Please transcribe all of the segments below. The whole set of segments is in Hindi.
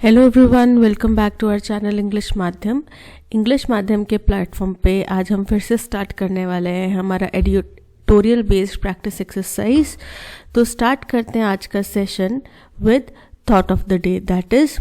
Hello everyone, welcome back to our channel English माध्यम के प्लेटफॉर्म पे आज हम फिर से स्टार्ट करने वाले हैं हमारा एडिटोरियल बेस्ड प्रैक्टिस एक्सरसाइज। तो स्टार्ट करते हैं आज का session with thought of the day, that is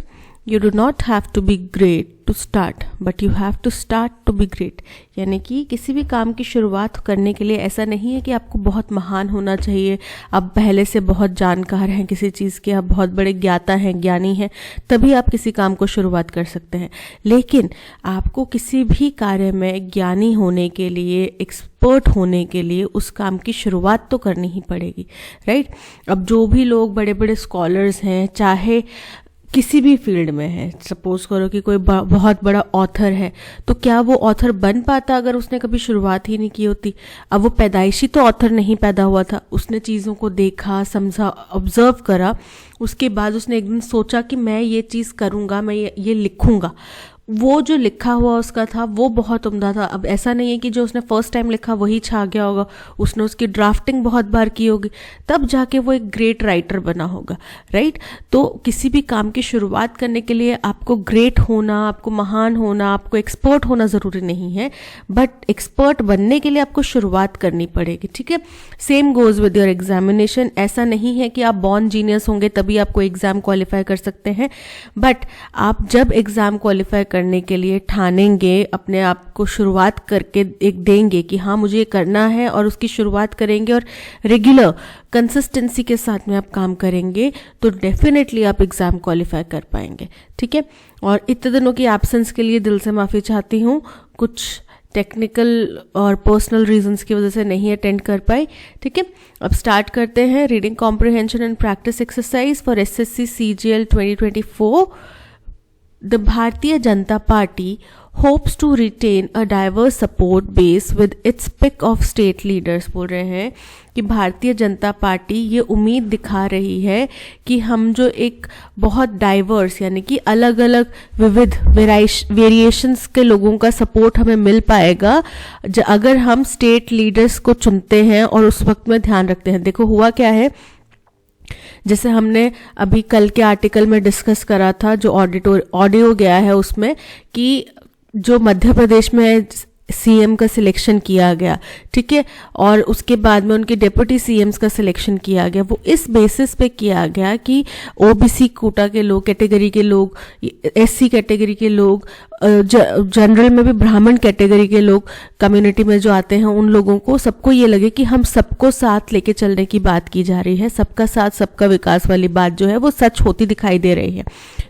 you do not have to be great to start but you have to start to be great. यानी कि किसी भी काम की शुरुआत करने के लिए ऐसा नहीं है कि आपको बहुत महान होना चाहिए, आप पहले से बहुत जानकार हैं किसी चीज़ के, आप बहुत बड़े ज्ञाता हैं, ज्ञानी हैं, तभी आप किसी काम को शुरुआत कर सकते हैं। लेकिन आपको किसी भी कार्य में ज्ञानी होने के लिए, एक्सपर्ट होने के लिए उस काम की शुरुआत तो करनी ही पड़ेगी, राइट। अब जो भी लोग बड़े बड़े स्कॉलर्स हैं, चाहे किसी भी फील्ड में है, सपोज करो कि कोई बहुत बड़ा ऑथर है, तो क्या वो ऑथर बन पाता अगर उसने कभी शुरुआत ही नहीं की होती? अब वो पैदाइशी तो ऑथर नहीं पैदा हुआ था, उसने चीज़ों को देखा, समझा, ऑब्जर्व करा, उसके बाद उसने एक दिन सोचा कि मैं ये चीज़ करूँगा, मैं ये लिखूँगा। वो जो लिखा हुआ उसका था वो बहुत उम्दा था। अब ऐसा नहीं है कि जो उसने फर्स्ट टाइम लिखा वही छा गया होगा, उसने उसकी ड्राफ्टिंग बहुत बार की होगी, तब जाके वो एक ग्रेट राइटर बना होगा, राइट। तो किसी भी काम की शुरुआत करने के लिए आपको ग्रेट होना, आपको महान होना, आपको एक्सपर्ट होना ज़रूरी नहीं है, बट एक्सपर्ट बनने के लिए आपको शुरुआत करनी पड़ेगी, ठीक है। Same goes with your examination. ऐसा नहीं है कि आप बॉर्न जीनियस होंगे तभी आपको एग्ज़ाम क्वालिफाई कर सकते हैं, बट आप जब एग्ज़ाम क्वालिफाई करने के लिए ठानेंगे, अपने आप को शुरुआत करके एक देंगे कि हाँ मुझे ये करना है, और उसकी शुरुआत करेंगे और रेगुलर कंसिस्टेंसी के साथ में आप काम करेंगे, तो डेफिनेटली आप एग्ज़ाम क्वालिफाई कर पाएंगे, ठीक है। और इतने दिनों की एब्सेंस के लिए दिल से माफ़ी चाहती हूँ, कुछ टेक्निकल और पर्सनल रीजंस की वजह से नहीं अटेंड कर पाई, ठीक है। अब स्टार्ट करते हैं reading comprehension and practice exercise for SSC CGL 2024। The Bharatiya Janata Party hopes to retain a diverse support base with its pick of state leaders। बोल रहे हैं कि भारतीय जनता पार्टी ये उम्मीद दिखा रही है कि हम जो एक बहुत डाइवर्स यानी कि अलग अलग विविध वेरिएशंस के लोगों का सपोर्ट हमें मिल पाएगा अगर हम स्टेट लीडर्स को चुनते हैं और उस वक्त में ध्यान रखते हैं। देखो हुआ क्या है, जैसे हमने अभी कल के आर्टिकल में डिस्कस करा था, जो ऑडियो गया है उसमें, कि जो मध्य प्रदेश में सीएम का सिलेक्शन किया गया, ठीक है, और उसके बाद में उनके डिप्टी सीएम्स का सिलेक्शन किया गया, वो इस बेसिस पे किया गया कि ओबीसी कोटा के लोग, कैटेगरी के लोग, एससी कैटेगरी के लोग, जनरल में भी ब्राह्मण कैटेगरी के लोग कम्युनिटी में जो आते हैं, उन लोगों को सबको ये लगे कि हम सबको साथ लेके चलने की बात की जा रही है, सबका साथ सबका विकास वाली बात जो है वो सच होती दिखाई दे रही है।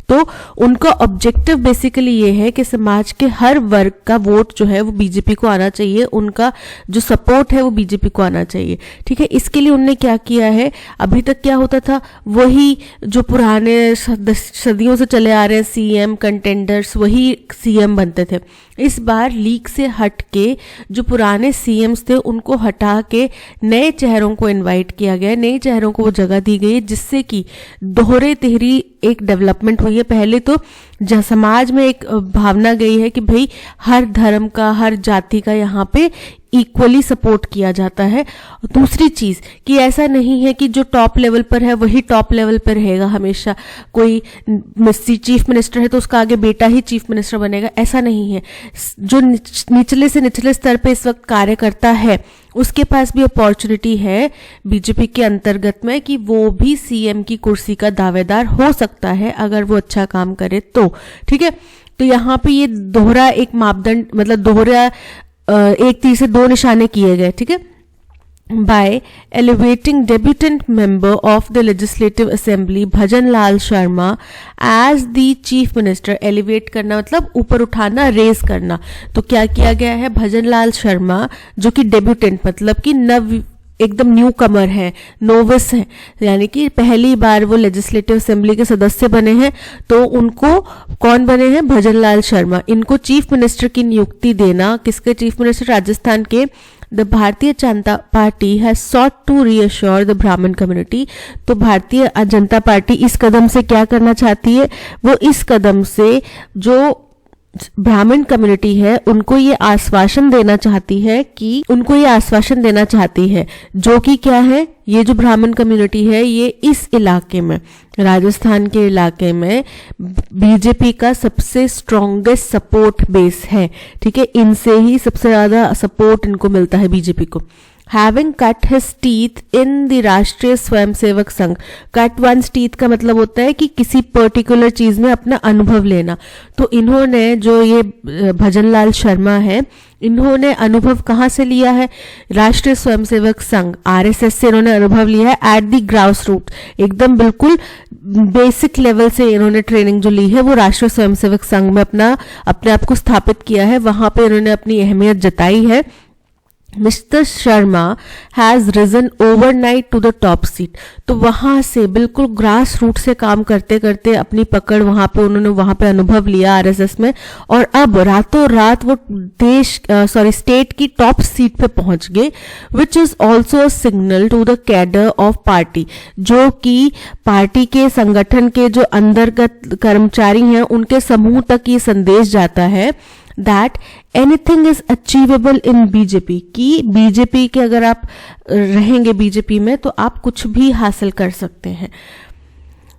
तो उनका ऑब्जेक्टिव बेसिकली ये है कि समाज के हर वर्ग का वोट जो है वो बीजेपी को आना चाहिए, उनका जो सपोर्ट है वो बीजेपी को आना चाहिए, ठीक है। इसके लिए उनने क्या किया है, अभी तक क्या होता था, वही जो पुराने सदियों से चले आ रहे हैं सीएम कंटेंडर्स, वही सीएम बनते थे। इस बार लीग से हट के जो पुराने सीएम्स थे उनको हटा के नए चेहरों को इनवाइट किया गया, नए चेहरों को वो जगह दी गई, जिससे कि दोहरे तिहरी एक डेवलपमेंट हुई है। पहले तो समाज में एक भावना गई है कि भाई हर धर्म का, हर जाति का यहाँ पे इक्वली सपोर्ट किया जाता है। दूसरी चीज कि ऐसा नहीं है कि जो टॉप लेवल पर है वही टॉप लेवल पर रहेगा हमेशा, कोई चीफ मिनिस्टर है तो उसका आगे बेटा ही चीफ मिनिस्टर बनेगा, ऐसा नहीं है। जो निचले से निचले स्तर पे इस वक्त कार्य करता है उसके पास भी अपॉर्चुनिटी है बीजेपी के अंतर्गत में कि वो भी सीएम की कुर्सी का दावेदार हो सकता है अगर वो अच्छा काम करे तो, ठीक है। तो यहाँ पे ये दोहरा एक मापदंड, मतलब दोहरा एक तीर से दो निशाने किए गए, ठीक है। By elevating debutant member of the Legislative Assembly bhajan Lal Sharma as the Chief Minister, elevate करना मतलब ऊपर उठाना, रेज करना। तो क्या किया गया है, भजन लाल शर्मा जो कि डेब्यूटेंट मतलब कि एकदम न्यू कमर है, नोविस है, यानी कि पहली बार वो लेजिस्लेटिव असेंबली के सदस्य बने हैं, तो उनको कौन बने हैं, भजन लाल शर्मा। इनको चीफ मिनिस्टर की नियुक्ति देना, किसके चीफ मिनिस्टर, राजस्थान के। The Bharatiya Janata Party has sought to reassure the Brahmin community. तो भारतीय जनता पार्टी इस कदम से क्या करना चाहती है, वो इस कदम से जो ब्राह्मण कम्युनिटी है उनको ये आश्वासन देना चाहती है जो कि क्या है, ये जो ब्राह्मण कम्युनिटी है ये इस इलाके में, राजस्थान के इलाके में बीजेपी का सबसे स्ट्रॉन्गेस्ट सपोर्ट बेस है। ठीक है, इनसे ही सबसे ज्यादा सपोर्ट इनको मिलता है बीजेपी को। Having cut his teeth in the राष्ट्रीय स्वयंसेवक संघ, कट one's teeth का मतलब होता है कि किसी पर्टिकुलर चीज में अपना अनुभव लेना। तो इन्होंने, जो ये भजनलाल शर्मा है, इन्होंने अनुभव कहाँ से लिया है, राष्ट्रीय स्वयंसेवक संघ आरएसएस से इन्होंने अनुभव लिया है। एट द ग्रास रूट, एकदम बिल्कुल बेसिक लेवल से इन्होंने ट्रेनिंग जो ली है वो राष्ट्रीय स्वयंसेवक संघ में अपने आप को स्थापित किया है, वहां पे इन्होंने अपनी अहमियत जताई है। Mister Sharma has risen overnight to the top seat, तो वहां से बिल्कुल ग्रास रूट से काम करते करते अपनी पकड़ उन्होंने वहां पे अनुभव लिया आरएसएस में, और अब रातों रात वो स्टेट की टॉप सीट पे पहुंच गए, which is also a signal to the cadre of party, जो कि पार्टी के संगठन के जो अंतर्गत कर्मचारी हैं उनके समूह तक ये संदेश जाता है that anything is achievable in BJP, कि बीजेपी के अगर आप रहेंगे बीजेपी में तो आप कुछ भी हासिल कर सकते हैं।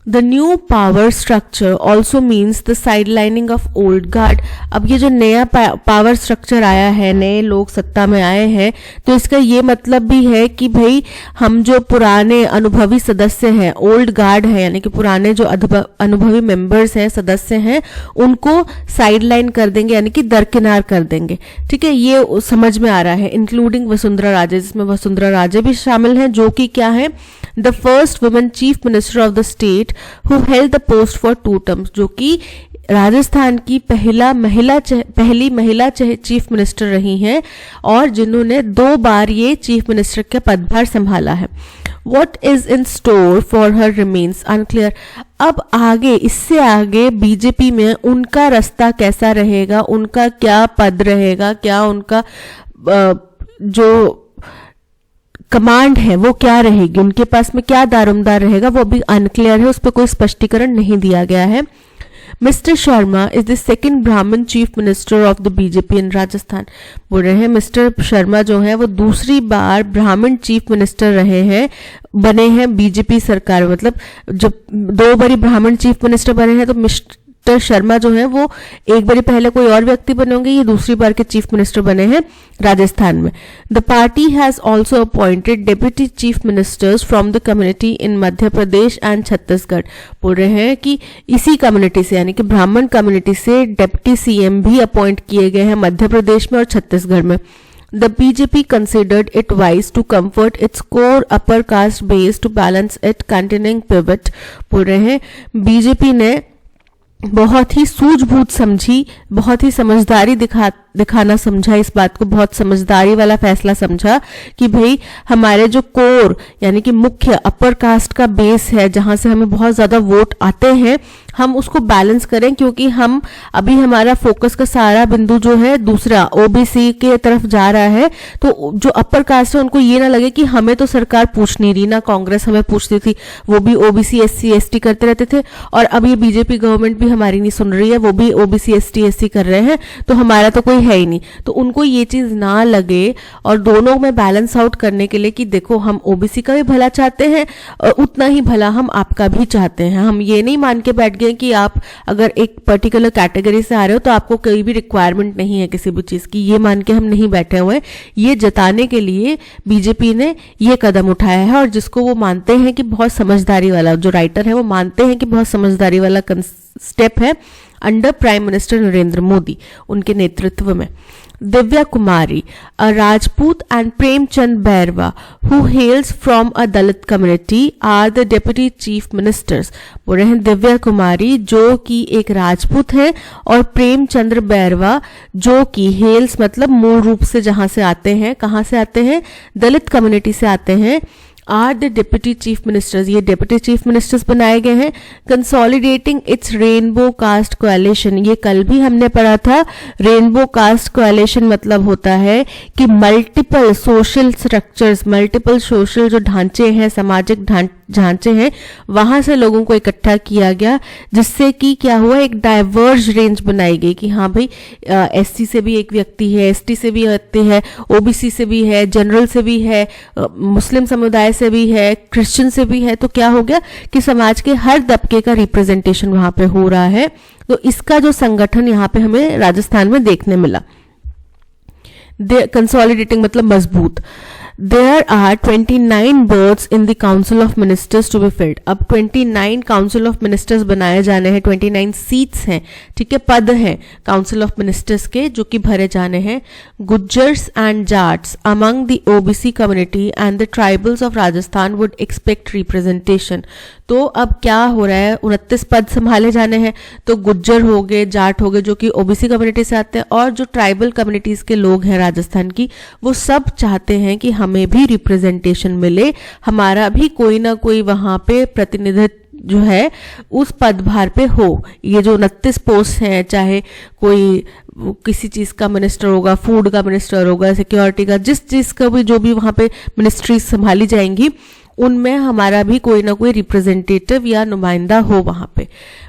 The new power structure also means the sidelining of old guard। अब ये जो नया पावर स्ट्रक्चर आया है, नए लोग सत्ता में आए हैं, तो इसका ये मतलब भी है कि भाई हम जो पुराने अनुभवी सदस्य हैं, ओल्ड गार्ड है, यानी कि पुराने जो अनुभवी मेंबर्स हैं, सदस्य हैं, उनको साइडलाइन कर देंगे, यानी कि दरकिनार कर देंगे। ठीक है, ये समझ में आ रहा है, इंक्लूडिंग वसुंधरा राजे, जिसमें वसुंधरा राजे भी शामिल हैं, जो कि क्या है, the first women chief minister of the state who held the post for 2 terms, जो कि राजस्थान की पहली महिला चीफ मिनिस्टर रही हैं और जिन्होंने 2 बार ये चीफ मिनिस्टर का पदभार संभाला है। What is in store for her remains unclear। अब आगे, इससे आगे बीजेपी में उनका रास्ता कैसा रहेगा, उनका क्या पद रहेगा, क्या उनका जो कमांड है वो क्या रहेगी, उनके पास में क्या दारोमदार रहेगा, वो भी अनक्लियर है, उस पर कोई स्पष्टीकरण नहीं दिया गया है। Mister Sharma is the second Brahmin chief minister of the BJP in Rajasthan. बोल रहे हैं मिस्टर शर्मा जो है वो दूसरी बार ब्राह्मण चीफ मिनिस्टर बने हैं बीजेपी सरकार, मतलब जब 2 बारी ब्राह्मण चीफ मिनिस्टर बने हैं तो मिस्टर शर्मा जो है वो एक बारी पहले कोई और व्यक्ति बने होंगे, ये दूसरी बार के चीफ मिनिस्टर बने हैं राजस्थान में। The party has also appointed deputy chief ministers from the community in Madhya Pradesh and Chhattisgarh. बोल रहे हैं कि इसी कम्युनिटी से, यानी कि ब्राह्मण कम्युनिटी से डेप्यूटी सीएम भी अपॉइंट किए गए हैं मध्य प्रदेश में और छत्तीसगढ़ में। The BJP considered it wise to comfort its core upper caste base to balance it continuing pivot। बोल रहे हैं बीजेपी ने बहुत ही सूझबूझ समझी, बहुत ही समझदारी दिखाना समझा, इस बात को बहुत समझदारी वाला फैसला समझा कि भाई हमारे जो कोर यानी कि मुख्य अपर कास्ट का बेस है, जहां से हमें बहुत ज्यादा वोट आते हैं, हम उसको बैलेंस करें, क्योंकि हम अभी हमारा फोकस का सारा बिंदु जो है दूसरा ओबीसी के तरफ जा रहा है। तो जो अपर कास्ट है उनको ये ना लगे कि हमें तो सरकार पूछ नहीं रही, ना कांग्रेस हमें पूछती थी, वो भी ओबीसी एससी एसटी करते रहते थे, और अब ये बीजेपी गवर्नमेंट भी हमारी नहीं सुन रही है, वो भी ओबीसी एसटी एससी कर रहे हैं, तो हमारा तो कोई है ही नहीं। तो उनको ये चीज ना लगे, और दोनों में बैलेंस आउट करने के लिए कि देखो हम ओबीसी का भी भला चाहते हैं और उतना ही भला हम आपका भी चाहते हैं। हम ये नहीं मान के बैठ गए कि आप अगर एक पर्टिकुलर कैटेगरी से आ रहे हो तो आपको कोई भी रिक्वायरमेंट नहीं है किसी भी चीज की, ये मान के हम नहीं बैठे हुए। ये जताने के लिए बीजेपी ने ये कदम उठाया है, और जिसको वो मानते हैं कि बहुत समझदारी वाला, जो राइटर है वो मानते हैं कि बहुत समझदारी वाला स्टेप है under prime minister Narendra Modi, उनके नेतृत्व में। दिव्या कुमारी, a Rajput, and Premchand Bairwa, who hails from a Dalit community, are the deputy chief ministers। बोल रहे हैं दिव्या कुमारी जो कि एक राजपूत है, और प्रेमचंद्र बैरवा जो कि हेल्स मतलब मूल रूप से जहां से आते हैं, कहां से आते हैं, दलित कम्युनिटी से आते हैं, are the deputy chief ministers, ये डिप्टी चीफ मिनिस्टर्स बनाए गए हैं। Consolidating its rainbow caste coalition, ये कल भी हमने पढ़ा था। रेनबो कास्ट कोएलिशन मतलब होता है कि multiple social structures, multiple social जो ढांचे हैं, सामाजिक ढांचे हैं वहां से लोगों को इकट्ठा किया गया, जिससे कि क्या हुआ, एक डाइवर्ज रेंज बनाई गई कि हाँ भाई एससी से भी एक व्यक्ति है, एसटी से भी व्यक्ति है, ओबीसी से भी है, जनरल से भी है, मुस्लिम समुदाय से भी है, क्रिश्चियन से भी है। तो क्या हो गया कि समाज के हर तबके का रिप्रेजेंटेशन वहां पे हो रहा है। तो इसका जो संगठन यहाँ पे हमें राजस्थान में देखने मिला। कंसोलिडेटिंग मतलब मजबूत। There are 29 berths in the Council of Ministers to be filled. अब 29 Council of Ministers बनाए जाने हैं, 29 सीट्स हैं, ठीक है, पद हैं Council of Ministers के जो कि भरे जाने हैं। Gujjars and Jats among the OBC community and the tribals of Rajasthan would expect representation. तो अब क्या हो रहा है, 29 पद संभाले जाने हैं। तो गुज्जर हो गए, जाट हो गए जो कि ओबीसी कम्युनिटी से आते हैं, और जो ट्राइबल कम्युनिटीज के लोग हैं राजस्थान की, वो सब चाहते हैं कि हमें भी रिप्रेजेंटेशन मिले, हमारा भी कोई ना कोई वहां पे प्रतिनिधित्व जो है उस पदभार पे हो। ये जो 29 पोस्ट हैं, चाहे कोई किसी चीज का मिनिस्टर होगा, फूड का मिनिस्टर होगा, सिक्योरिटी का, जिस चीज का भी जो भी वहां पे मिनिस्ट्री संभाली जाएंगी, उनमें हमारा भी कोई ना कोई रिप्रेजेंटेटिव या नुमाइंदा हो वहां पे।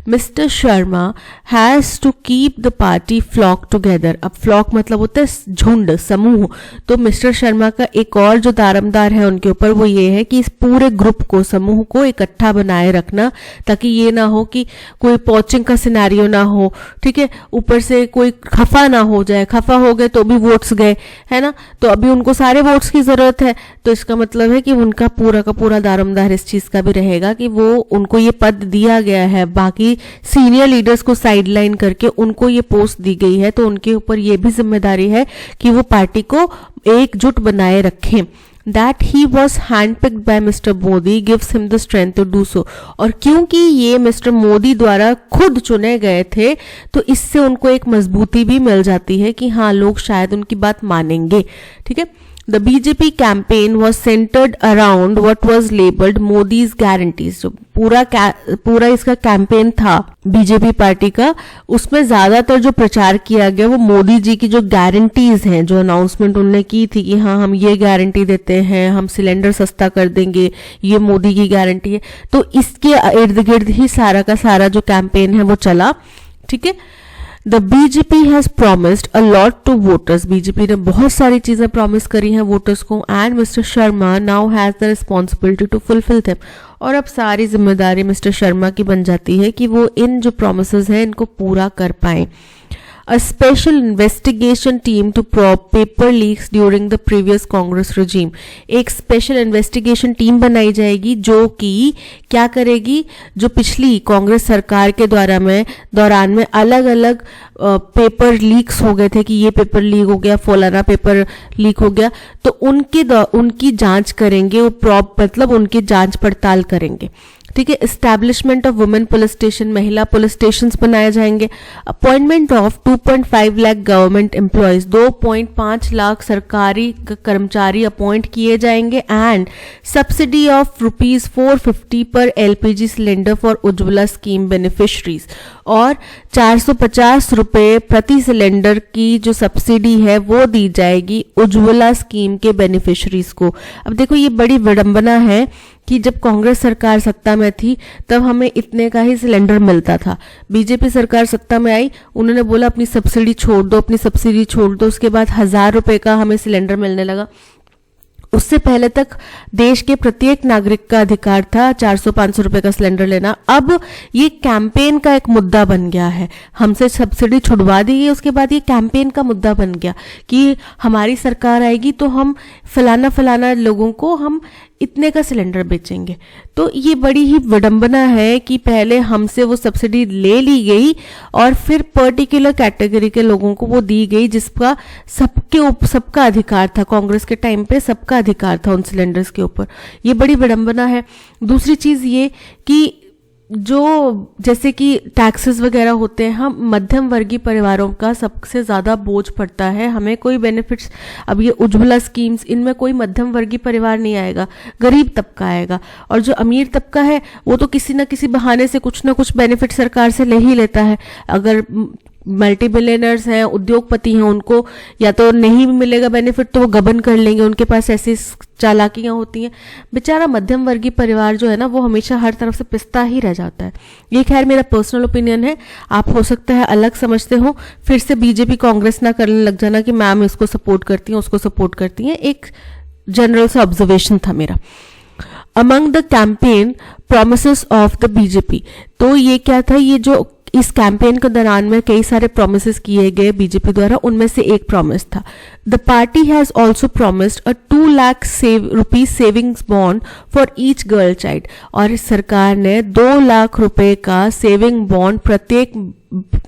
Mister Sharma has to keep the party flock together. अब फ्लॉक मतलब होता है झुंड, समूह। तो मिस्टर शर्मा का एक और जो दारमदार है उनके ऊपर वो ये है कि इस पूरे ग्रुप को, समूह को इकट्ठा बनाए रखना, ताकि ये ना हो कि कोई पॉचिंग का सिनेरियो ना हो, ठीक है, ऊपर से कोई खफा ना हो जाए, खफा हो गए तो भी वोट्स गए, है ना, तो अभी उनको सारे वोट्स की जरूरत है। तो इसका मतलब है कि उनका पूरा का पूरा दारोमदार इस चीज का भी रहेगा कि वो, उनको ये पद दिया गया है, बाकी सीनियर लीडर्स को साइडलाइन करके उनको ये पोस्ट दी गई है, तो उनके ऊपर ये भी जिम्मेदारी है कि वो पार्टी को एकजुट बनाए रखें। That he was handpicked by Mr. Modi gives him the strength to do so. और क्योंकि ये मिस्टर मोदी द्वारा खुद चुने गए थे, तो इससे उनको एक मजबूती भी मिल जाती है कि हाँ, लोग शायद उनकी बात मानेंगे, ठीक है। The BJP campaign was centered around what was labeled Modi's guarantees. जो पूरा इसका कैंपेन था बीजेपी पार्टी का, उसमें ज्यादातर जो प्रचार किया गया वो मोदी जी की जो गारंटीज हैं, जो अनाउंसमेंट उन्होंने की थी कि हाँ हम ये गारंटी देते हैं, हम सिलेंडर सस्ता कर देंगे, ये मोदी की गारंटी है। तो इसके इर्द गिर्द ही सारा का सारा जो कैंपेन है वो चला, ठीक है। The BJP has promised a lot to voters. BJP ने बहुत सारी चीजें प्रॉमिस करी हैं वोटर्स को, and mister Sharma now has the responsibility to fulfil them. और अब सारी जिम्मेदारी मिस्टर शर्मा की बन जाती है कि वो इन जो प्रॉमिसेस हैं इनको पूरा कर पाए। A special investigation team to probe paper leaks during the previous Congress regime. एक स्पेशल इन्वेस्टिगेशन टीम बनाई जाएगी जो कि क्या करेगी, जो पिछली कांग्रेस सरकार के दौरान में अलग अलग पेपर लीक्स हो गए थे कि ये पेपर लीक हो गया, फलाना पेपर लीक हो गया, तो उनकी जांच करेंगे, वो प्रॉब मतलब उनकी जांच पड़ताल करेंगे, ठीक है। Establishment of women police station, महिला पुलिस स्टेशन बनाए जाएंगे। Appointment of 2.5 lakh government employees, 2.5 lakh सरकारी कर्मचारी अपॉइंट किए जाएंगे। एंड सब्सिडी ऑफ ₹450 पर LPG cylinder for Ujjwala scheme beneficiaries, और 450 रुपए प्रति सिलेंडर की जो सब्सिडी है वो दी जाएगी उज्ज्वला स्कीम के बेनिफिशरीज को। अब देखो ये बड़ी विडंबना है कि जब कांग्रेस सरकार सत्ता में थी तब हमें इतने का ही सिलेंडर मिलता था। बीजेपी सरकार सत्ता में आई, उन्होंने बोला अपनी सब्सिडी छोड़ दो, अपनी सब्सिडी छोड़ दो, उसके बाद 1000 रुपए का हमें सिलेंडर मिलने लगा। उससे पहले तक देश के प्रत्येक नागरिक का अधिकार था 400-500 रुपए का सिलेंडर लेना। अब ये कैंपेन का एक मुद्दा बन गया है, हमसे सब्सिडी छुड़वा दी गई, उसके बाद ये कैंपेन का मुद्दा बन गया कि हमारी सरकार आएगी तो हम फलाना लोगों को हम इतने का सिलेंडर बेचेंगे। तो ये बड़ी ही विडंबना है कि पहले हमसे वो सब्सिडी ले ली गई और फिर पर्टिकुलर कैटेगरी के लोगों को वो दी गई जिसका सबका अधिकार था। कांग्रेस के टाइम पे सबका अधिकार था उन सिलेंडर्स के ऊपर। ये बड़ी विडंबना है। दूसरी चीज ये कि जो जैसे कि टैक्सेस वगैरह होते हैं, हम मध्यम वर्गीय परिवारों का सबसे ज्यादा बोझ पड़ता है, हमें कोई बेनिफिट्स, अब ये उज्ज्वला स्कीम्स, इनमें कोई मध्यम वर्गीय परिवार नहीं आएगा, गरीब तबका आएगा। और जो अमीर तबका है वो तो किसी न किसी बहाने से कुछ ना कुछ बेनिफिट सरकार से ले ही लेता है। अगर मल्टी बिलियनर्स हैं, उद्योगपति हैं, उनको या तो नहीं भी मिलेगा बेनिफिट तो वो गबन कर लेंगे, उनके पास ऐसी चालाकियां होती हैं। बेचारा मध्यम वर्गीय परिवार जो है ना वो हमेशा हर तरफ से पिसता ही रह जाता है। ये खैर मेरा पर्सनल ओपिनियन है, आप हो सकता है अलग समझते हो, फिर से बीजेपी कांग्रेस ना करने लग जाना कि मैम इसको सपोर्ट करती हैं उसको सपोर्ट करती हैं। एक जनरल सा ऑब्जर्वेशन था मेरा। Among the campaign promises of the BJP, तो ये क्या था, ये जो इस कैंपेन के दौरान में कई सारे प्रोमिसेस किए गए बीजेपी द्वारा, उनमें से एक प्रॉमिस था, the party has also promised a 2 lakh rupees savings bond for each girl child. और सरकार ने 2 लाख रुपए का सेविंग बॉन्ड प्रत्येक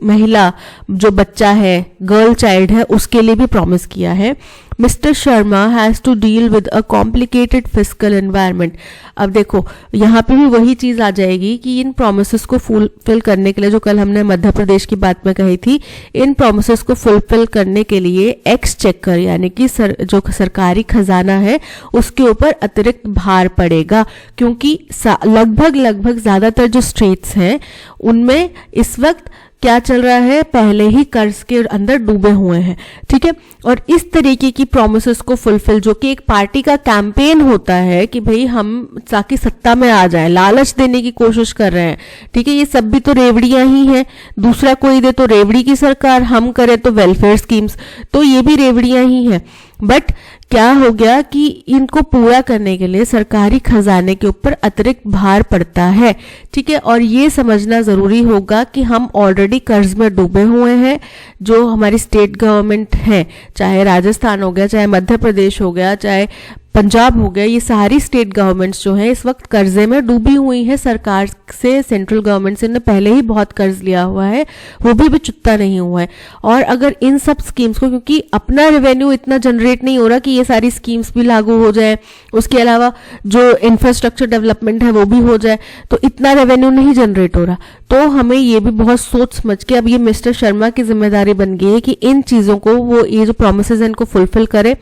महिला जो बच्चा है, गर्ल चाइल्ड है, उसके लिए भी प्रॉमिस किया है। Mister Sharma has to deal with a complicated fiscal environment. अब देखो यहाँ पे भी वही चीज आ जाएगी कि इन प्रोमिसेस को फुलफिल करने के लिए, जो कल हमने मध्य प्रदेश की बात में कही थी, इन प्रोमिसेस को फुलफिल करने के लिए एक्सचेकर यानी कि जो सरकारी खजाना है उसके ऊपर अतिरिक्त भार पड़ेगा, क्योंकि लगभग ज्यादातर जो स्टेट्स हैं उनमें इस वक्त क्या चल रहा है, पहले ही कर्ज के अंदर डूबे हुए हैं। ठीक है, और इस तरीके की प्रोमिसेस को फुलफिल, जो कि एक पार्टी का कैंपेन होता है कि भाई हम ताकि सत्ता में आ जाए, लालच देने की कोशिश कर रहे हैं। ठीक है, ये सब भी तो रेवड़ियां ही हैं, दूसरा कोई दे तो रेवड़ी की सरकार, हम करें तो वेलफेयर स्कीम्स, तो ये भी रेवड़ियां ही हैं। बट क्या हो गया कि इनको पूरा करने के लिए सरकारी खजाने के ऊपर अतिरिक्त भार पड़ता है। ठीक है, और ये समझना जरूरी होगा कि हम ऑलरेडी कर्ज में डूबे हुए हैं। जो हमारी स्टेट गवर्नमेंट है, चाहे राजस्थान हो गया, चाहे मध्य प्रदेश हो गया, चाहे पंजाब हो गया, ये सारी स्टेट गवर्नमेंट्स जो हैं इस वक्त कर्जे में डूबी हुई हैं सरकार से, सेंट्रल गवर्नमेंट से ने पहले ही बहुत कर्ज लिया हुआ है, वो भी चुकता नहीं हुआ है। और अगर इन सब स्कीम्स को, क्योंकि अपना रेवेन्यू इतना जनरेट नहीं हो रहा कि ये सारी स्कीम्स भी लागू हो जाए, उसके अलावा जो इंफ्रास्ट्रक्चर डेवलपमेंट है वो भी हो जाए, तो इतना रेवेन्यू नहीं जनरेट हो रहा। तो हमें ये भी बहुत सोच समझ के, अब ये मिस्टर शर्मा की जिम्मेदारी बन गई है कि इन चीजों को वो, ये जो प्रोमिसेस हैं इनको फुलफिल करे।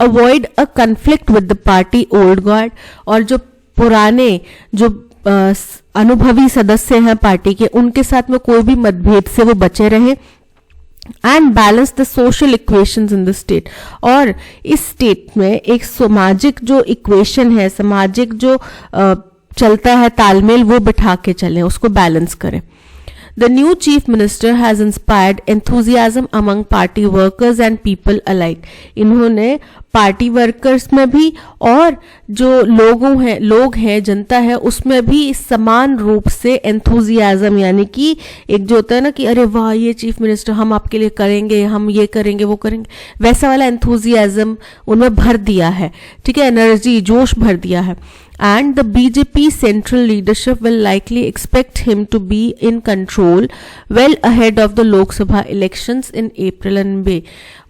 Avoid a conflict with the party old guard, और जो पुराने जो अनुभवी सदस्य हैं पार्टी के, उनके साथ में कोई भी मतभेद से वो बचे रहे। And balance the social equations in the state, और इस स्टेट में एक सामाजिक जो इक्वेशन है, सामाजिक जो चलता है तालमेल, वो बिठा के चलें, उसको बैलेंस करें। The new chief minister has inspired enthusiasm among party workers and people alike. इन्होंने पार्टी वर्कर्स में भी और जो लोग हैं जनता है उसमें भी समान रूप से एंथुजियाज्म, यानी कि एक जो होता है ना कि अरे वाह ये चीफ मिनिस्टर हम आपके लिए करेंगे, हम ये करेंगे वो करेंगे, वैसा वाला एंथुजियाज्म उनमें भर दिया है। ठीक है, एनर्जी, जोश भर दिया है। And the BJP central leadership will likely expect him to be in control well ahead of the Lok Sabha elections in April and May,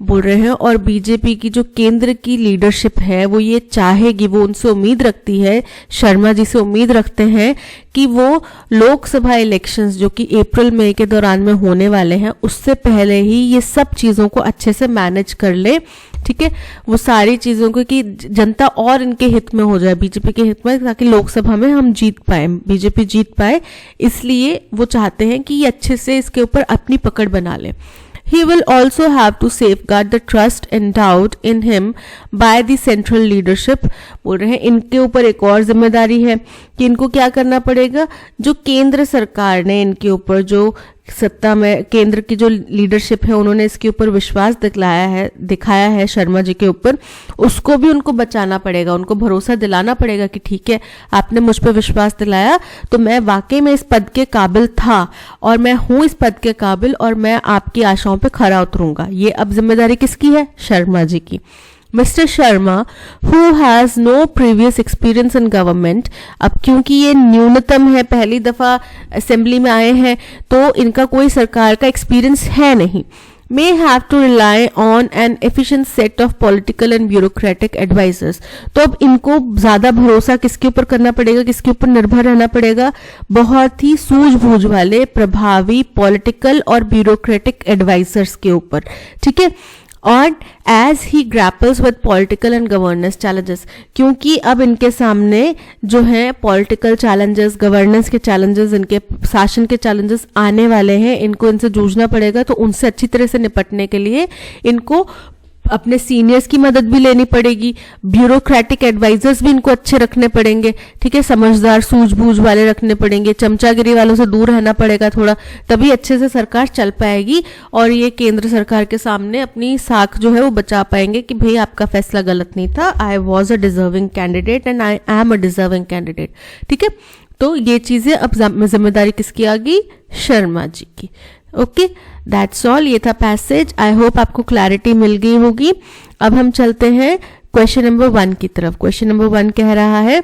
बोल रहे हैं। और बीजेपी की जो केंद्र की लीडरशिप है वो ये चाहेगी, वो उनसे उम्मीद रखती है, शर्मा जी से उम्मीद रखते हैं कि वो लोकसभा इलेक्शंस जो कि अप्रैल मई के दौरान में होने वाले हैं उससे पहले ही ये सब चीजों को अच्छे से मैनेज कर ले। ठीक है, वो सारी चीजों को कि जनता और इनके हित में हो जाए, बीजेपी के हित में, ताकि लोकसभा में हम जीत पाए, बीजेपी जीत पाए, इसलिए वो चाहते हैं कि ये अच्छे से इसके ऊपर अपनी पकड़ बना ले। He will also have to safeguard the trust endowed in him by the central leadership, बोल रहे हैं। इनके ऊपर एक और जिम्मेदारी है कि इनको क्या करना पड़ेगा, जो केंद्र सरकार ने इनके ऊपर, जो सत्ता में केंद्र की जो लीडरशिप है उन्होंने इसके ऊपर विश्वास दिखाया है शर्मा जी के ऊपर, उसको भी उनको बचाना पड़ेगा, उनको भरोसा दिलाना पड़ेगा कि ठीक है आपने मुझ पर विश्वास दिलाया तो मैं वाकई में इस पद के काबिल था और मैं हूं इस पद के काबिल और मैं आपकी आशाओं पे खरा उतरूंगा। ये अब जिम्मेदारी किसकी है? शर्मा जी की। Mister Sharma who has no previous experience in government, अब क्योंकि ये न्यूनतम है, पहली दफा असेंबली में आए हैं तो इनका कोई सरकार का एक्सपीरियंस है नहीं, may have to rely on an efficient set of political and bureaucratic advisors। तो अब इनको ज्यादा भरोसा किसके ऊपर करना पड़ेगा, किसके ऊपर निर्भर रहना पड़ेगा? बहुत ही सूझबूझ वाले प्रभावी पॉलिटिकल और ब्यूरोक्रेटिक एडवाइजर्स के ऊपर। ठीक है, और as he grapples with political and governance challenges, क्योंकि अब इनके सामने जो है पॉलिटिकल चैलेंजेस, गवर्नेंस के चैलेंजेस, इनके शासन के चैलेंजेस आने वाले हैं, इनको इनसे जूझना पड़ेगा। तो उनसे अच्छी तरह से निपटने के लिए इनको अपने सीनियर्स की मदद भी लेनी पड़ेगी, ब्यूरोक्रेटिक एडवाइजर्स भी इनको अच्छे रखने पड़ेंगे, ठीक है, समझदार सूझबूझ वाले रखने पड़ेंगे, चमचागिरी वालों से दूर रहना पड़ेगा थोड़ा, तभी अच्छे से सरकार चल पाएगी और ये केंद्र सरकार के सामने अपनी साख जो है वो बचा पाएंगे कि भाई आपका फैसला गलत नहीं था, I was a deserving candidate and I am a deserving candidate, ठीक है। तो ये चीजें अब जिम्मेदारी किसकी आ गई? शर्मा जी की। ओके, दैट्स ऑल, ये था पैसेज। आई होप आपको क्लैरिटी मिल गई होगी। अब हम चलते हैं क्वेश्चन नंबर 1 की तरफ। क्वेश्चन नंबर 1 कह रहा है,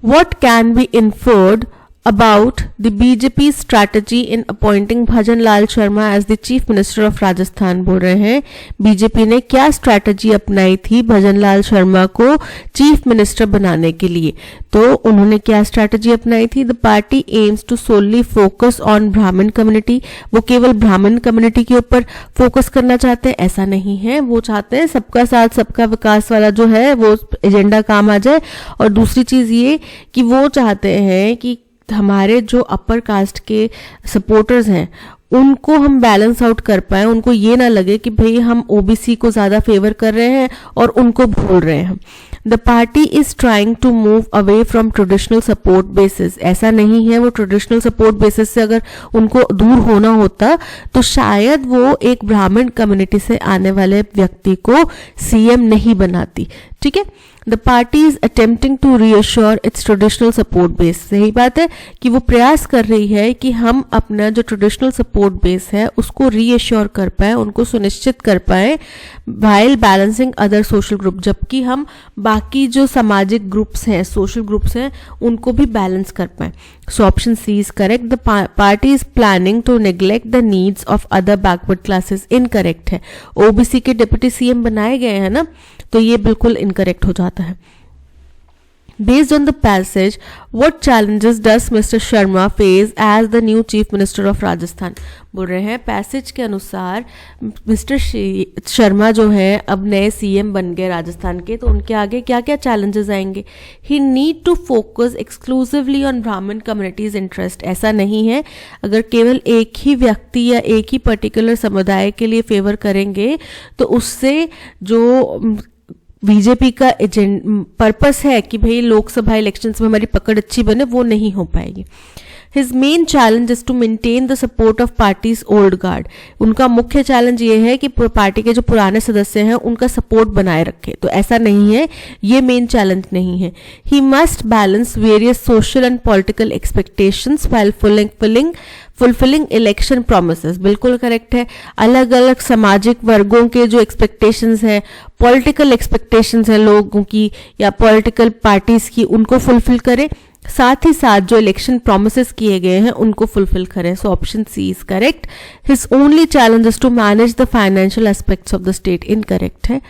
what can be inferred about the BJP strategy in appointing bhajan Lal Sharma as the chief minister of Rajasthan. बोल रहे हैं बीजेपी ने क्या स्ट्रैटेजी अपनाई थी भजन लाल शर्मा को चीफ मिनिस्टर बनाने के लिए। तो उन्होंने क्या स्ट्रैटेजी अपनाई थी? The party aims to solely focus on Brahmin community. वो केवल ब्राह्मण कम्युनिटी के ऊपर फोकस करना चाहते हैं, ऐसा नहीं है। वो चाहते हैं सबका साथ सबका विकास वाला जो है वो एजेंडा काम आ जाए। और दूसरी चीज ये कि वो चाहते हैं कि हमारे जो अपर कास्ट के सपोर्टर्स हैं उनको हम बैलेंस आउट कर पाए, उनको ये ना लगे कि भाई हम ओबीसी को ज्यादा फेवर कर रहे हैं और उनको भूल रहे हैं। The party is trying to move away from traditional support basis. ऐसा नहीं है, वो ट्रेडिशनल सपोर्ट बेसिस से अगर उनको दूर होना होता तो शायद वो एक ब्राह्मण कम्युनिटी से आने वाले व्यक्ति को सीएम नहीं बनाती, ठीक है। The party is attempting to reassure its traditional support base. सही बात है कि वो प्रयास कर रही है कि हम अपना जो ट्रेडिशनल सपोर्ट बेस है उसको रीअश्योर कर पाए, उनको सुनिश्चित कर पाए, while balancing other social group. जबकि हम बाकी जो सामाजिक ग्रुप्स हैं, सोशल ग्रुप्स हैं, उनको भी बैलेंस कर पाए। So option C is correct. The party is planning to neglect the needs of other backward classes. Incorrect है। ओबीसी के डिप्टी सीएम बनाए गए हैं ना, तो ये बिल्कुल इनकरेक्ट हो जाता है। Based on the passage, what challenges does Mr. Sharma face as the new Chief Minister of Rajasthan? बोल रहे हैं पैसेज के अनुसार मिस्टर शर्मा जो है अब नए सीएम बन गए राजस्थान के, तो उनके आगे क्या क्या चैलेंजेस आएंगे? He need to focus exclusively on Brahmin communities interest. ऐसा नहीं है, अगर केवल एक ही व्यक्ति या एक ही पर्टिकुलर समुदाय के लिए फेवर करेंगे तो उससे जो बीजेपी का पर्पस है कि भाई लोकसभा इलेक्शंस में हमारी पकड़ अच्छी बने, वो नहीं हो पाएगी। His main challenge is to maintain the support of party's old guard. उनका मुख्य चैलेंज ये है कि पार्टी के जो पुराने सदस्य हैं उनका सपोर्ट बनाए रखे। तो ऐसा नहीं है, ये मेन चैलेंज नहीं है। He must balance various social and political expectations while fulfilling election promises। बिल्कुल करेक्ट है। अलग अलग सामाजिक वर्गों के जो एक्सपेक्टेशंस हैं, पॉलिटिकल एक्सपेक्टेशंस हैं लोगों की या पॉलिटिकल पार्टीज की, उनको फुलफिल करें, साथ ही साथ जो इलेक्शन प्रोमिसेस किए गए हैं उनको फुलफिल करें। So option C is correct. His only challenge is to manage the financial aspects of the state. Incorrect है।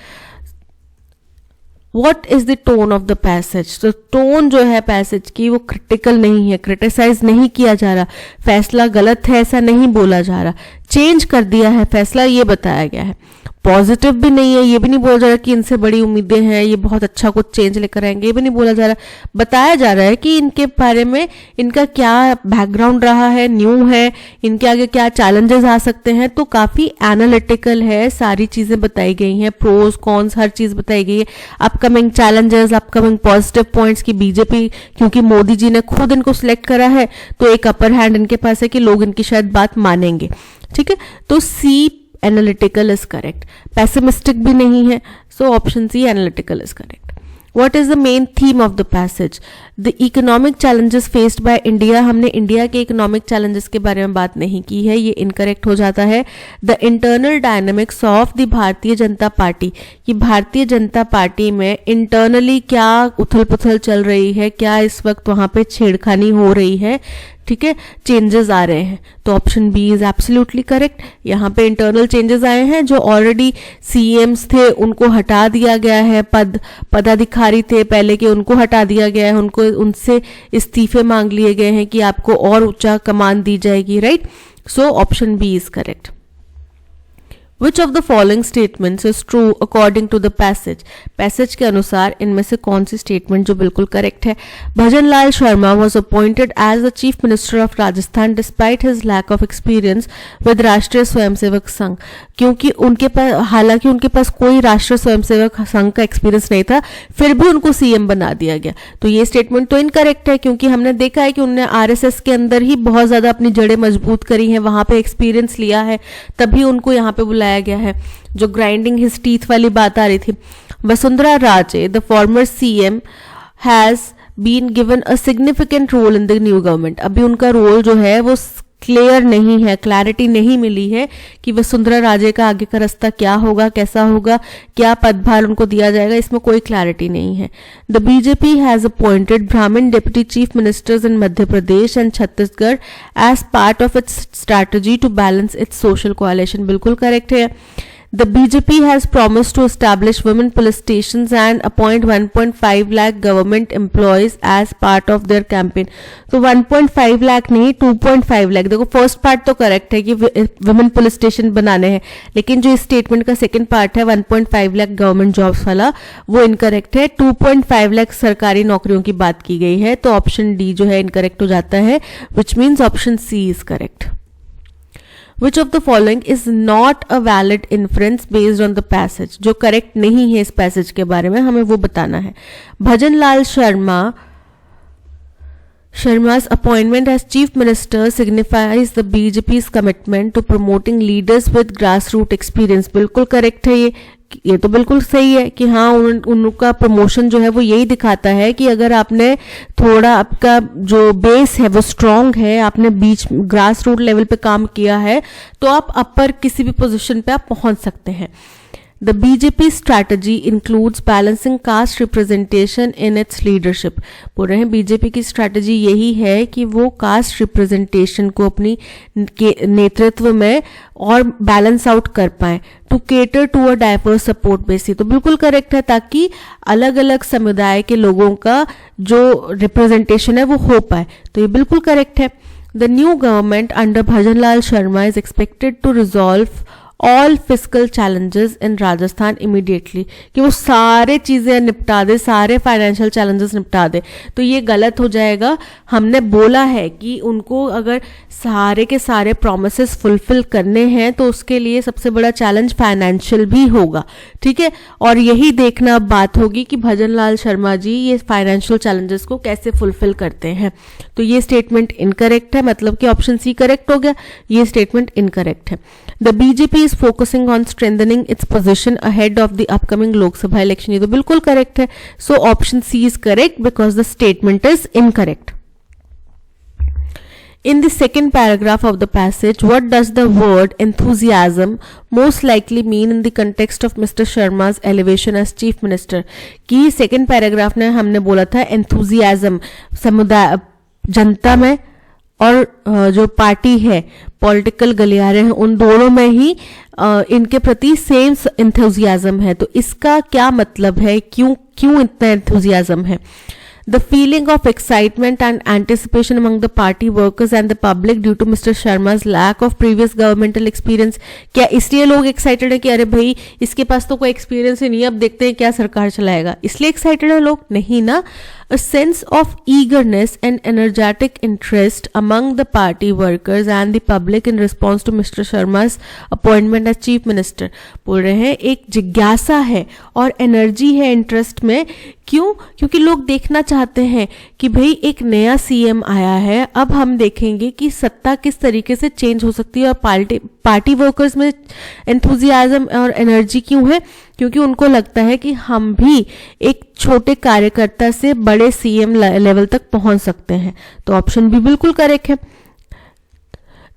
What is the tone of the passage? तो टोन जो है पैसेज की वो क्रिटिकल नहीं है, क्रिटिसाइज नहीं किया जा रहा, फैसला गलत है ऐसा नहीं बोला जा रहा, चेंज कर दिया है फैसला ये बताया गया है। पॉजिटिव भी नहीं है, ये भी नहीं बोला जा रहा कि इनसे बड़ी उम्मीदें हैं, ये बहुत अच्छा कुछ चेंज लेकर आएंगे, ये भी नहीं बोला जा रहा। बताया जा रहा है कि इनके बारे में इनका क्या बैकग्राउंड रहा है, न्यू है, इनके आगे क्या चैलेंजेस आ सकते हैं। तो काफी एनालिटिकल है, सारी चीजें बताई गई हैं, प्रोज कॉन्स हर चीज बताई गई है। Upcoming challenges, upcoming positive points की बीजेपी, क्योंकि मोदी जी ने खुद इनको सिलेक्ट करा है तो एक अपर हैंड इनके पास है कि लोग इनकी शायद बात मानेंगे, ठीक है। तो C analytical is correct, pessimistic भी नहीं है। So option C analytical is correct. What is the main theme of the passage? The economic challenges faced by India। हमने इंडिया के इकोनॉमिक चैलेंजेस के बारे में बात नहीं की है, ये इनकरेक्ट हो जाता है। The internal dynamics of the भारतीय जनता पार्टी, कि भारतीय जनता पार्टी में इंटरनली क्या उथल पुथल चल रही है, क्या इस वक्त वहां पे छेड़खानी हो रही है, ठीक है, चेंजेस आ रहे हैं। तो option B is absolutely correct. यहाँ पे इंटरनल चेंजेस आए हैं, जो ऑलरेडी सीएम्स थे उनको हटा दिया गया है, पदाधिकारी थे पहले के उनको हटा दिया गया है, उनसे इस्तीफे मांग लिए गए हैं कि आपको और ऊंचा कमान दी जाएगी, right. So option B is correct. Which of the following statements is true according to the passage? Passage के अनुसार इनमें से कौन सी स्टेटमेंट जो बिल्कुल करेक्ट है? Bhajan Lal Sharma was appointed as the chief minister of Rajasthan despite his lack of experience with Rashtriya Swayamsevak संघ, क्योंकि उनके पास हालांकि उनके पास कोई राष्ट्रीय स्वयंसेवक संघ का एक्सपीरियंस नहीं था, फिर भी उनको सीएम बना दिया गया। तो ये स्टेटमेंट तो इनकरेक्ट है, क्योंकि हमने देखा है कि उन्होंने आरएसएस के अंदर ही बहुत ज्यादा अपनी जड़ें मजबूत करी हैं, वहां पे एक्सपीरियंस लिया है, तभी उनको यहाँ पे बुलाया गया है। जो ग्राइंडिंग हिज टीथ वाली बात आ रही थी। Vasundhara Raje the former CM has been given a significant role in the new government. अभी उनका रोल जो है वो क्लियर नहीं है, क्लैरिटी नहीं मिली है कि वसुंधरा राजे का आगे का रास्ता क्या होगा, कैसा होगा, क्या पदभार उनको दिया जाएगा, इसमें कोई क्लैरिटी नहीं है। The BJP has appointed Brahmin deputy chief ministers in Madhya Pradesh and Chhattisgarh as part of its strategy to balance its social coalition. बिल्कुल करेक्ट है। The BJP has promised to establish women police stations and appoint 1.5 lakh government employees as part of their campaign। तो 1.5 लाख नहीं 2.5 लाख। देखो फर्स्ट पार्ट तो करेक्ट है कि वुमेन पुलिस स्टेशन बनाने हैं, लेकिन जो इस स्टेटमेंट का सेकंड पार्ट है 1.5 लाख गवर्नमेंट जॉब्स वाला, वो इनकरेक्ट है। 2.5 लाख सरकारी नौकरियों की बात की गई है, तो ऑप्शन डी जो है इनकरेक्ट हो जाता है, which means option C is correct. Which of the following is not a valid inference based on the passage? जो करेक्ट नहीं है इस पैसेज के बारे में हमें वो बताना है। भजन लाल Sharma's appointment as chief minister signifies the BJP's commitment to promoting leaders with grassroots experience। बिल्कुल करेक्ट है ये तो बिल्कुल सही है कि हाँ उनका प्रमोशन जो है वो यही दिखाता है कि अगर आपने थोड़ा आपका जो बेस है वो स्ट्रांग है, आपने बीच ग्रास रूट लेवल पे काम किया है, तो आप अपर किसी भी पोजीशन पे आप पहुंच सकते हैं। The BJP strategy includes balancing caste representation in its leadership। बोल रहे हैं बीजेपी की स्ट्रैटेजी यही है कि वो कास्ट रिप्रेजेंटेशन को अपनी नेतृत्व में और बैलेंस आउट कर पाए, to cater to a diverse support base. तो बिल्कुल करेक्ट है, ताकि अलग अलग समुदाय के लोगों का जो रिप्रेजेंटेशन है वो हो पाए, तो ये बिल्कुल करेक्ट है। The new government under Bhajan Lal Sharma is expected to resolve all physical challenges in Rajasthan immediately, कि वो सारे चीजें निपटा दे, सारे फाइनेंशियल चैलेंजेस निपटा दे। तो ये गलत हो जाएगा। हमने बोला है कि उनको अगर सारे के सारे प्रोमिसेस फुलफिल करने हैं तो उसके लिए सबसे बड़ा चैलेंज फाइनेंशियल भी होगा, ठीक है। और यही देखना अब बात होगी कि भजन लाल शर्मा जी ये फाइनेंशियल चैलेंजेस को कैसे फुलफिल करते हैं। तो ये स्टेटमेंट इनकरेक्ट है, मतलब कि ऑप्शन सी करेक्ट हो गया, ये स्टेटमेंट इनकरेक्ट है। The BJP is focusing on strengthening its position ahead of the upcoming Lok Sabha election. ये तो बिल्कुल करेक्ट है, so option C is correct because the statement is incorrect. In the second paragraph of the passage, what does the word enthusiasm most likely mean in the context of Mr. Sharma's elevation as chief minister? कि second paragraph में हमने बोला था enthusiasm समुदाय जनता में और जो पार्टी है पॉलिटिकल गलियारे हैं उन दोनों में ही इनके प्रति सेम enthusiasm है। तो इसका क्या मतलब है, क्यों इतना enthusiasm है? The feeling of excitement and anticipation among the party workers and the public due to Mr. Sharma's lack of previous governmental experience। क्या इसलिए लोग एक्साइटेड है कि अरे भाई इसके पास तो कोई एक्सपीरियंस ही नहीं है, अब देखते हैं क्या सरकार चलाएगा, इसलिए एक्साइटेड है लोग? नहीं ना। A sense of eagerness and energetic interest among the party workers and the public in response to Mr. Sharma's appointment as chief minister। बोल रहे हैं एक जिज्ञासा है और एनर्जी है इंटरेस्ट में। क्यों? क्योंकि लोग देखना चाहते हैं कि भाई एक नया सीएम आया है, अब हम देखेंगे कि सत्ता किस तरीके से चेंज हो सकती है। और पार्टी वर्कर्स में एंथुजियाज्म और एनर्जी क्यों है? क्योंकि उनको लगता है कि हम भी एक छोटे कार्यकर्ता से बड़े सीएम लेवल तक पहुंच सकते हैं। तो ऑप्शन बी बिल्कुल करेक्ट है।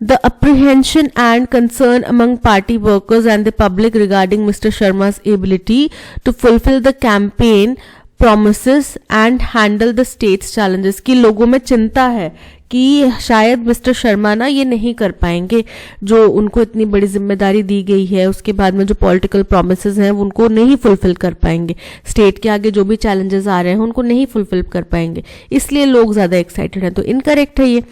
The apprehension and concern among party workers and the public regarding Mr. Sharma's ability to fulfill the campaign promises and handle the state's challenges, कि लोगों में चिंता है कि शायद मिस्टर शर्मा ना ये नहीं कर पाएंगे, जो उनको इतनी बड़ी जिम्मेदारी दी गई है, उसके बाद में जो पॉलिटिकल प्रोमिसेस हैं उनको नहीं फुलफिल कर पाएंगे, स्टेट के आगे जो भी चैलेंजेस आ रहे हैं उनको नहीं फुलफिल कर पाएंगे, इसलिए लोग ज्यादा एक्साइटेड हैं। तो इनकरेक्ट है ये।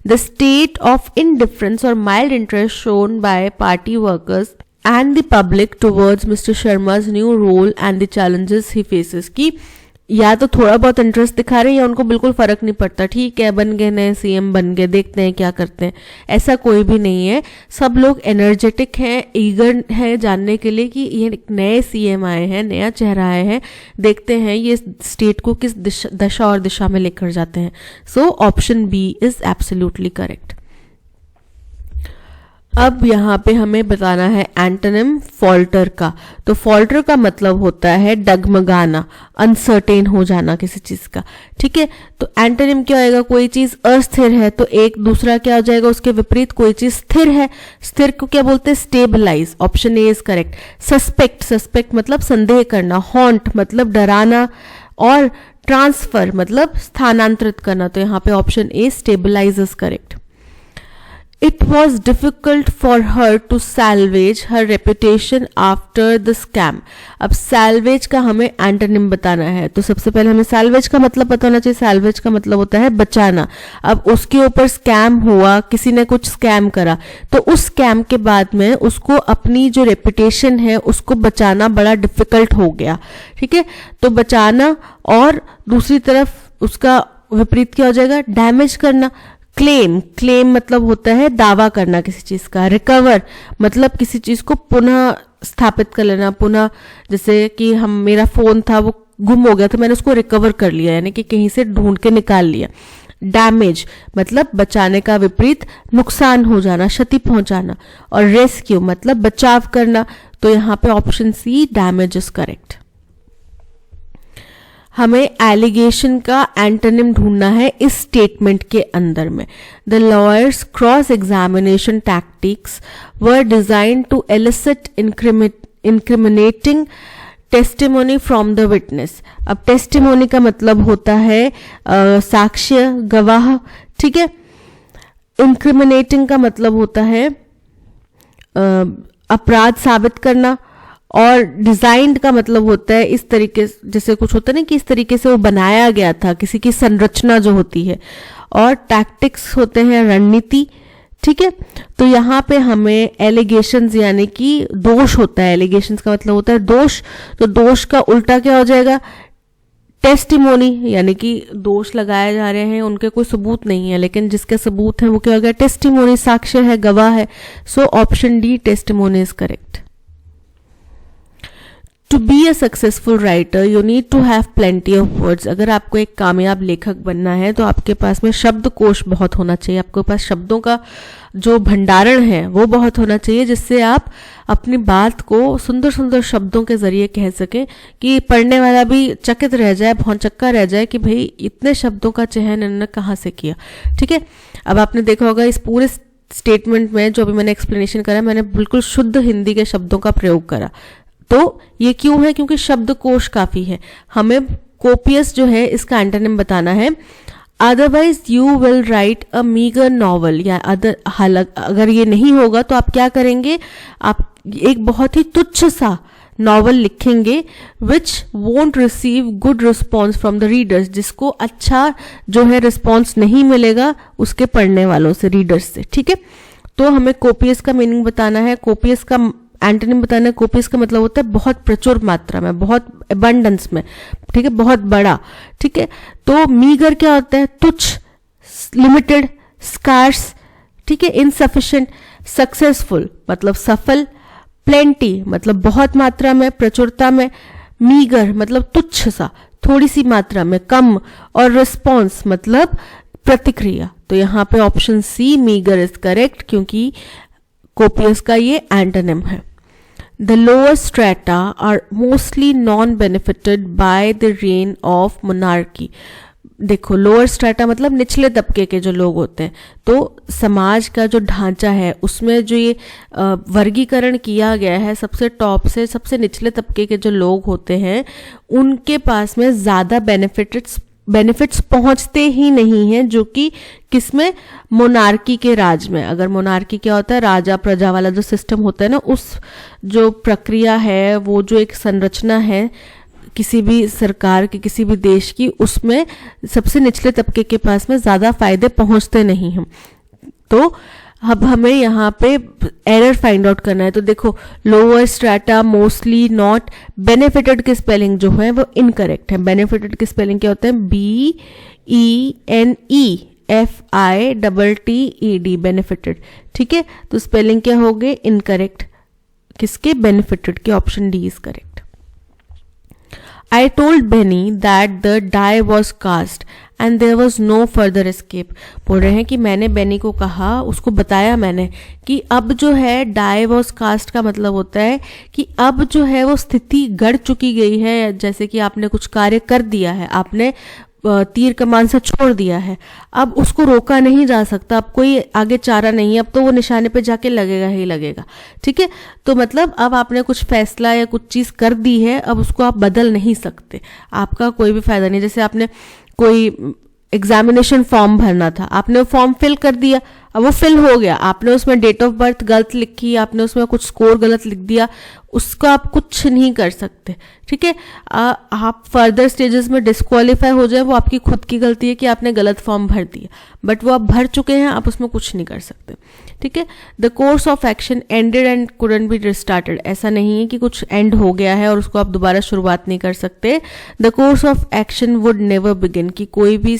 द स्टेट ऑफ इनडिफरेंस और mild interest shown by party workers and the public towards Mr. Sharma's new role and the challenges he faces. कि या तो थोड़ा बहुत इंटरेस्ट दिखा रहे हैं या उनको बिल्कुल फर्क नहीं पड़ता, ठीक है बन गए नए सीएम बन गए, देखते हैं क्या करते हैं, ऐसा कोई भी नहीं है. सब लोग एनर्जेटिक हैं, ईगर है जानने के लिए कि ये नए सीएम आए हैं, नया चेहरा आए हैं, देखते हैं ये स्टेट को किस दशा और दिशा में लेकर जाते हैं. So option B is absolutely correct. अब यहाँ पे हमें बताना है एंटोनिम फॉल्टर का. तो फॉल्टर का मतलब होता है डगमगाना, अनसर्टेन हो जाना किसी चीज का. ठीक है, तो एंटोनिम क्या होएगा, कोई चीज अस्थिर है तो एक दूसरा क्या हो जाएगा उसके विपरीत, कोई चीज स्थिर है, स्थिर को क्या बोलते हैं stabilise. Option A is correct. Suspect, suspect मतलब संदेह करना. हॉन्ट मतलब डराना, और ट्रांसफर मतलब स्थानांतरित करना. तो यहाँ पे option A stabilise is correct. It was difficult for her to salvage her reputation after the scam. अब salvage का हमें एंटोनिम बताना है, तो सबसे पहले हमें salvage का मतलब पता होना चाहिए. salvage का मतलब होता है बचाना. अब उसके ऊपर स्कैम हुआ, किसी ने कुछ स्कैम करा, तो उस स्कैम के बाद में उसको अपनी जो रेपुटेशन है उसको बचाना बड़ा डिफिकल्ट हो गया. ठीक है, तो बचाना, और दूसरी तरफ उसका विपरीत क्या हो जाएगा, डैमेज करना. क्लेम, क्लेम मतलब होता है दावा करना किसी चीज का. रिकवर मतलब किसी चीज को पुनः स्थापित कर लेना, पुनः, जैसे कि मेरा फोन था वो गुम हो गया तो मैंने उसको रिकवर कर लिया, यानी कि कहीं से ढूंढ के निकाल लिया. डैमेज मतलब बचाने का विपरीत नुकसान हो जाना, क्षति पहुंचाना. और रेस्क्यू मतलब बचाव करना. तो यहाँ पे option C damage is correct. हमें एलिगेशन का एंटोनिम ढूंढना है इस स्टेटमेंट के अंदर में. The lawyers cross examination tactics were design to elicit incriminating testimony from the witness. अब टेस्टिमोनी का मतलब होता है साक्ष्य, गवाह. ठीक है, इंक्रिमिनेटिंग का मतलब होता है अपराध साबित करना, और डिजाइंड का मतलब होता है इस तरीके, जैसे कुछ होता है ना कि इस तरीके से वो बनाया गया था, किसी की संरचना जो होती है. और टैक्टिक्स होते हैं रणनीति. ठीक है, तो यहाँ पे हमें एलिगेशंस यानी कि दोष होता है. एलिगेशंस का मतलब होता है दोष, तो दोष का उल्टा क्या हो जाएगा, टेस्टिमोनी, यानी कि दोष लगाए जा रहे हैं, उनके कोई सबूत नहीं है, लेकिन जिसके सबूत है वो क्या हो गया, टेस्टिमोनी, साक्ष्य है, गवाह है. So option D testimony is correct. To be a successful writer, you need to have plenty of words. अगर आपको एक कामयाब लेखक बनना है तो आपके पास में शब्दकोश बहुत होना चाहिए. आपके पास शब्दों का जो भंडारण है वो बहुत होना चाहिए, जिससे आप अपनी बात को सुंदर सुंदर शब्दों के जरिए कह सकें कि पढ़ने वाला भी चकित रह जाए, भौंचक्का रह जाए कि भाई इतने शब्दों का चयन इन्होंने कहाँ से किया. ठीक है, अब आपने देखा होगा इस पूरे स्टेटमेंट में जो अभी मैंने एक्सप्लेनेशन करा, मैंने बिल्कुल शुद्ध हिंदी के शब्दों का प्रयोग करा. तो ये क्यों है, क्योंकि शब्दकोश काफी है. हमें कोपियस जो है इसका एंटोनिम बताना है. Otherwise you will write a meagre novel, या अगर ये नहीं होगा तो आप क्या करेंगे, आप एक बहुत ही तुच्छ सा नॉवल लिखेंगे which won't receive good response from the readers, जिसको अच्छा जो है रिस्पॉन्स नहीं मिलेगा उसके पढ़ने वालों से, रीडर्स से. ठीक है, तो हमें कोपियस का मीनिंग बताना है. कोपियस का एंटोनिम बताना है. कोपियस का मतलब होता है बहुत प्रचुर मात्रा में, बहुत एबंडेंस में. ठीक है, बहुत बड़ा. ठीक है, तो मीगर क्या होता है, तुच्छ, लिमिटेड, स्कार्स. ठीक है, इनसफिशिएंट. सक्सेसफुल मतलब सफल. प्लेंटी मतलब बहुत मात्रा में, प्रचुरता में. मीगर मतलब तुच्छ सा, थोड़ी सी मात्रा में, कम. और रिस्पॉन्स मतलब प्रतिक्रिया. तो यहाँ पे option C meagre is correct, क्योंकि कोपियस का ये एंटोनिम है. The lower strata are mostly non-benefited by the reign of monarchy. देखो, लोअर स्ट्रेटा मतलब निचले तबके के जो लोग होते हैं. तो समाज का जो ढांचा है उसमें जो ये वर्गीकरण किया गया है, सबसे टॉप से सबसे निचले तबके के जो लोग होते हैं उनके पास में ज्यादा बेनिफिट्स पहुंचते ही नहीं हैं, जो कि किसमें, मोनार्की के राज में. अगर मोनार्की क्या होता है, राजा प्रजा वाला जो सिस्टम होता है ना, उस जो प्रक्रिया है, वो जो एक संरचना है किसी भी सरकार की, किसी भी देश की, उसमें सबसे निचले तबके के पास में ज्यादा फायदे पहुंचते नहीं हैं. तो अब हमें यहाँ पे एरर फाइंड आउट करना है। तो देखो, lower strata, mostly, not, benefited की स्पेलिंग जो है वो इनकरेक्ट है। बेनिफिटेड की स्पेलिंग क्या होता है? BENEFITTED, benefited. ठीक है, तो स्पेलिंग क्या हो गए? इनकरेक्ट। किसके? बेनिफिटेड के। Option D is correct. I told Benny that the die was cast and there was no further escape। बोल रहे हैं कि मैंने बेनी को कहा, उसको बताया मैंने कि अब जो है die was cast का मतलब होता है कि अब जो है वो स्थिति गढ़ चुकी गई है। जैसे कि आपने कुछ कार्य कर दिया है, आपने तीर कमान से छोड़ दिया है, अब उसको रोका नहीं जा सकता, अब कोई आगे चारा नहीं है, अब तो वो निशाने पे जाके लगेगा ही लगेगा। ठीक है, तो मतलब अब आपने कुछ फैसला या कुछ चीज कर दी है, अब उसको आप बदल नहीं सकते, आपका कोई भी फायदा नहीं। जैसे आपने कोई एग्जामिनेशन फॉर्म भरना था, आपने वो फॉर्म फिल कर दिया, अब वो फिल हो गया, आपने उसमें डेट ऑफ बर्थ गलत लिखी, आपने उसमें कुछ स्कोर गलत लिख दिया, उसका आप कुछ नहीं कर सकते। ठीक है, आप फर्दर स्टेजेस में डिस्क्वालीफाई हो जाए, वो आपकी खुद की गलती है कि आपने गलत फॉर्म भर दिया, बट वो आप भर चुके हैं, आप उसमें कुछ नहीं कर सकते। ठीक है, the course of action ended and couldn't B restarted. ऐसा नहीं है कि कुछ एंड हो गया है और उसको आप दोबारा शुरुआत नहीं कर सकते। The course of action would never begin, कि कोई भी